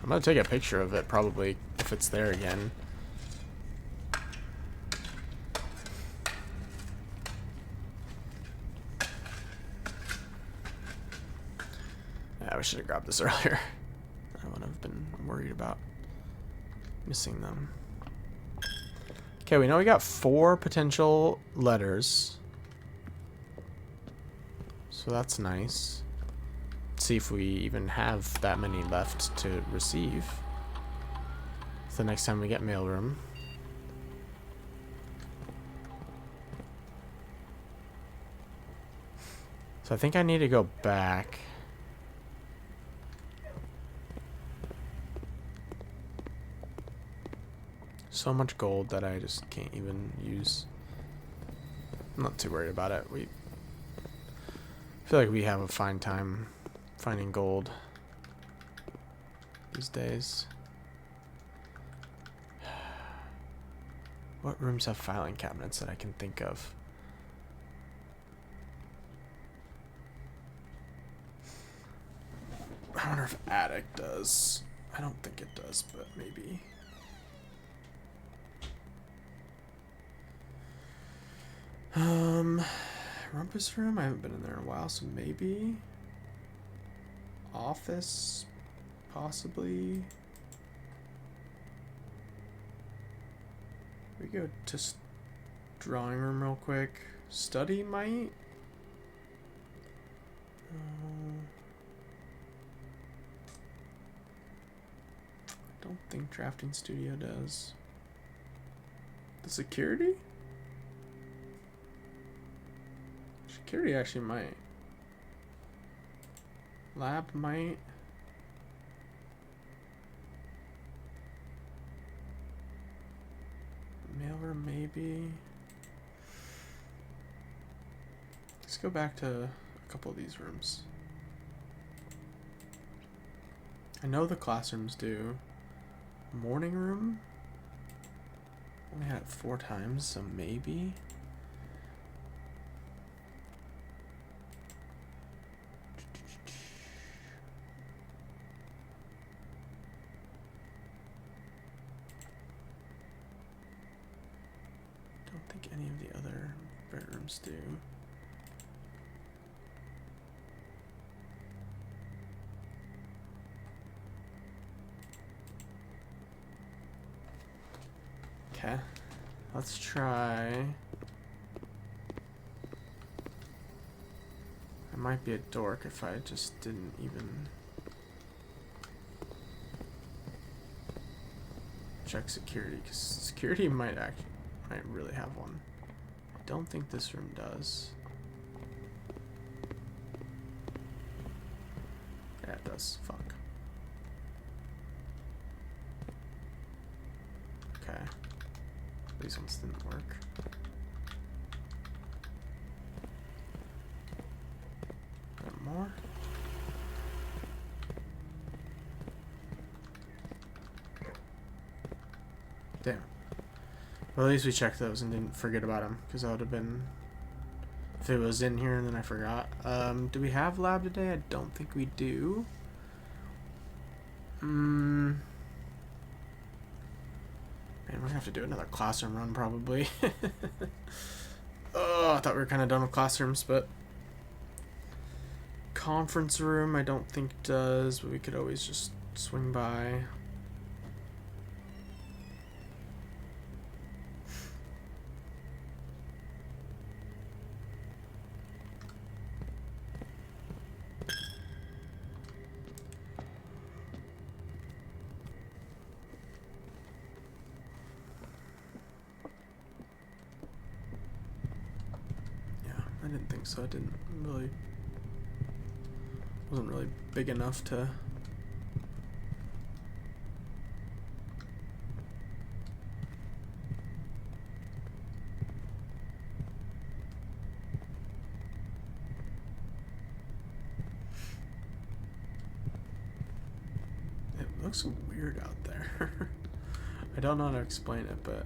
I'm gonna take a picture of it, probably, if it's there again. Yeah, we should have grabbed this earlier. I would have been worried about missing them. Okay, we know we got 4 potential letters. So that's nice. Let's see if we even have that many left to receive. It's the next time we get mailroom. So I think I need to go back. So much gold that I just can't even use. I'm not too worried about it. I feel like we have a fine time finding gold these days. What rooms have filing cabinets that I can think of? I wonder if attic does. I don't think it does, but maybe. Rumpus room? I haven't been in there in a while, so maybe. Office? Possibly. We go to drawing room real quick. Study might? I don't think drafting studio does. The security? Security actually might. Lab might. Mailroom maybe. Let's go back to a couple of these rooms. I know the classrooms do. Morning room? Only had it 4 times, so maybe. Don't think any of the other bedrooms do. Okay, let's try. I might be a dork if I just didn't even check security, because security might really have one. I don't think this room does. Yeah, it does. Fuck. Okay. These ones didn't work. Got more. Damn it. Well, at least we checked those and didn't forget about them, because that would have been if it was in here and then I forgot. Do we have lab today? I don't think we do. Man, we're gonna have to do another classroom run probably. Oh, I thought we were kind of done with classrooms, but conference room I don't think does, but we could always just swing by. didn't think so. It wasn't really big enough to... It looks weird out there. I don't know how to explain it, but...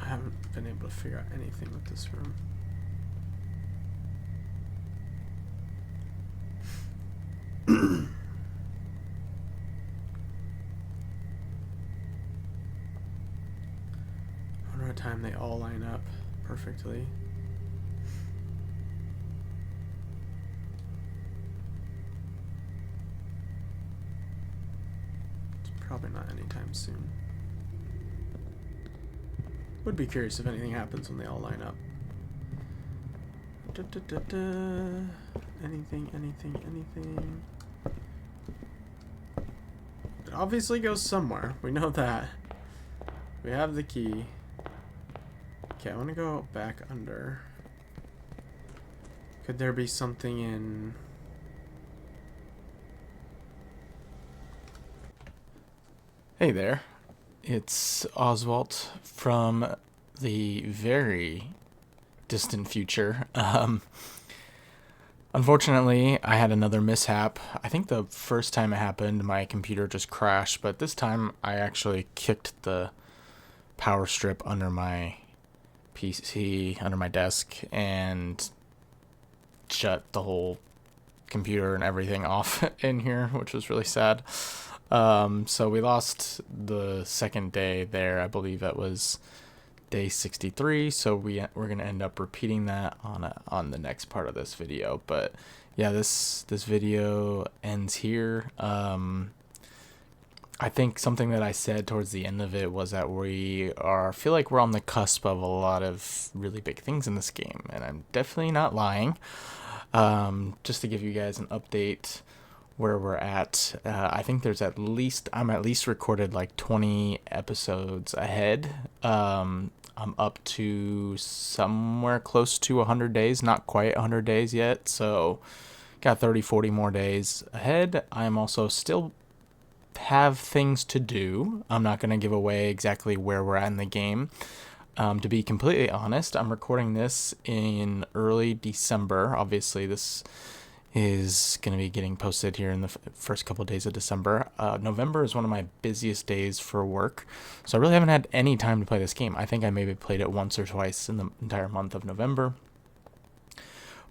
I haven't been able to figure out anything with this room. I wonder what time they all line up perfectly. It's probably not anytime soon. Would be curious if anything happens when they all line up. Anything. It obviously goes somewhere. We know that. We have the key. Okay, I want to go back under. Could there be something in... Hey there. It's Oswald from the very distant future. Unfortunately, I had another mishap. I think the first time it happened, my computer just crashed, but this time I actually kicked the power strip under my PC, under my desk, and shut the whole computer and everything off in here, which was really sad. So we lost the second day there. I believe that was day 63. So we're gonna end up repeating that on the next part of this video. But yeah, this video ends here. I think something that I said towards the end of it was that feel like we're on the cusp of a lot of really big things in this game, and I'm definitely not lying. Just to give you guys an update where we're at, I think I'm at least recorded like 20 episodes ahead. I'm up to somewhere close to 100 days, not quite 100 days yet, so got 30-40 more days ahead. I'm also still have things to do. I'm not going to give away exactly where we're at in the game. To be completely honest, I'm recording this in early December. Obviously, this is going to be getting posted here in the first couple of days of December. November is one of my busiest days for work, so I really haven't had any time to play this game. I think I maybe played it once or twice in the entire month of November.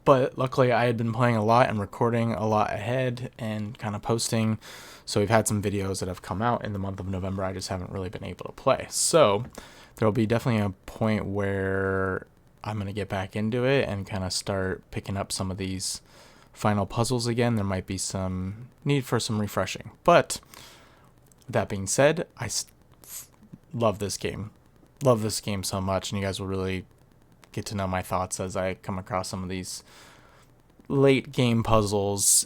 But luckily, I had been playing a lot and recording a lot ahead and kind of posting, so we've had some videos that have come out in the month of November. I just haven't really been able to play. So there'll be definitely a point where I'm going to get back into it and kind of start picking up some of these final puzzles again. There might be some need for some refreshing. But that being said, I love this game. Love this game so much, and you guys will really get to know my thoughts as I come across some of these late game puzzles,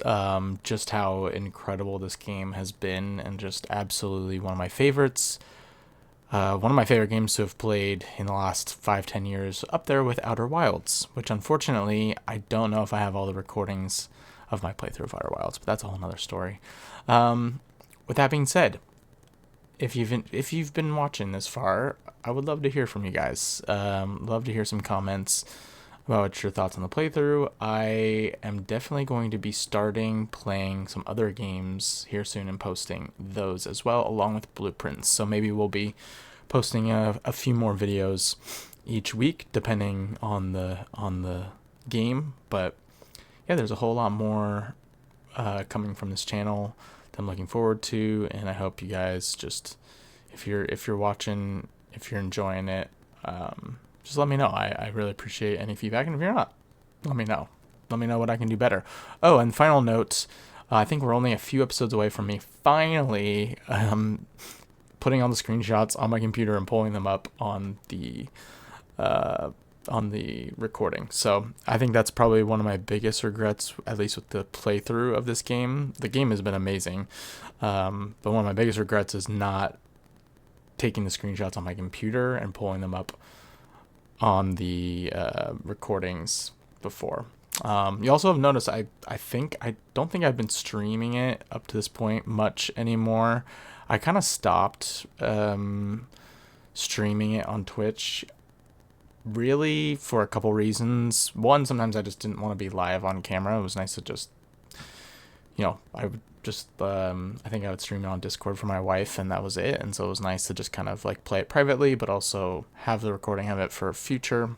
just how incredible this game has been, and just absolutely one of my favorites. One of my favorite games to have played in the last 5-10 years, up there with Outer Wilds, which unfortunately I don't know if I have all the recordings of my playthrough of Outer Wilds, but that's a whole nother story. With that being said, if you've been watching this far, I would love to hear from you guys. Love to hear some comments about your thoughts on the playthrough. I am definitely going to be starting playing some other games here soon and posting those as well, along with blueprints. So maybe we'll be posting a few more videos each week, depending on the game. But yeah, there's a whole lot more coming from this channel that I'm looking forward to, and I hope you guys just, if you're watching, if you're enjoying it, just let me know. I really appreciate any feedback, and if you're not, let me know. Let me know what I can do better. Oh, and final note, I think we're only a few episodes away from me finally putting all the screenshots on my computer and pulling them up on the recording. So I think that's probably one of my biggest regrets, at least with the playthrough of this game. The game has been amazing, but one of my biggest regrets is not taking the screenshots on my computer and pulling them up on the recordings before. You also have noticed I don't think I've been streaming it up to this point much anymore. I kind of stopped streaming it on Twitch, really, for a couple reasons. One, sometimes I just didn't want to be live on camera. It was nice to just, I would just, I think I would stream it on Discord for my wife, and that was it. And so it was nice to just kind of like play it privately, but also have the recording of it for future.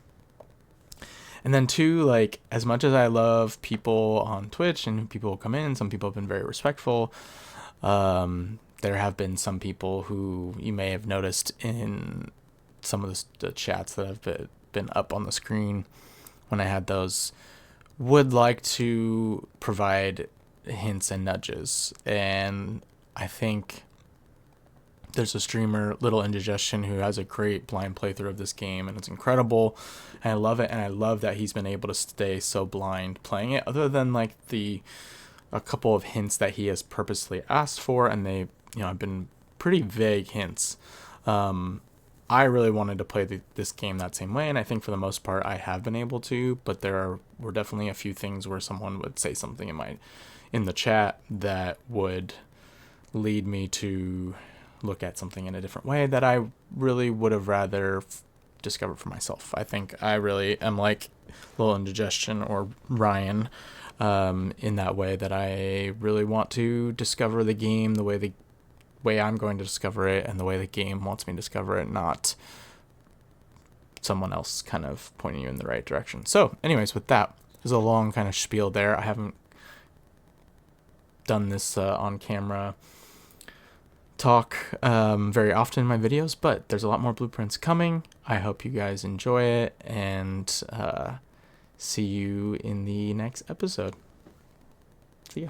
And then two, like, as much as I love people on Twitch and people will come in, some people have been very respectful. There have been some people who you may have noticed in some of the chats that have been up on the screen when I had those, would like to provide hints and nudges. And I think there's a streamer, Little Indigestion, who has a great blind playthrough of this game, and it's incredible, and I love it, and I love that he's been able to stay so blind playing it, other than like a couple of hints that he has purposely asked for, and they have been pretty vague hints. I really wanted to play this game that same way, and I think for the most part I have been able to, but were definitely a few things where someone would say something in the chat that would lead me to look at something in a different way that I really would have rather discovered for myself. I think I really am like Little Indigestion or Ryan in that way, that I really want to discover the game the way I'm going to discover it, and the way the game wants me to discover it, not someone else kind of pointing you in the right direction. So anyways, with that, there's a long kind of spiel there. I haven't done this on camera talk very often in my videos, but there's a lot more blueprints coming. I hope you guys enjoy it, and see you in the next episode. See ya.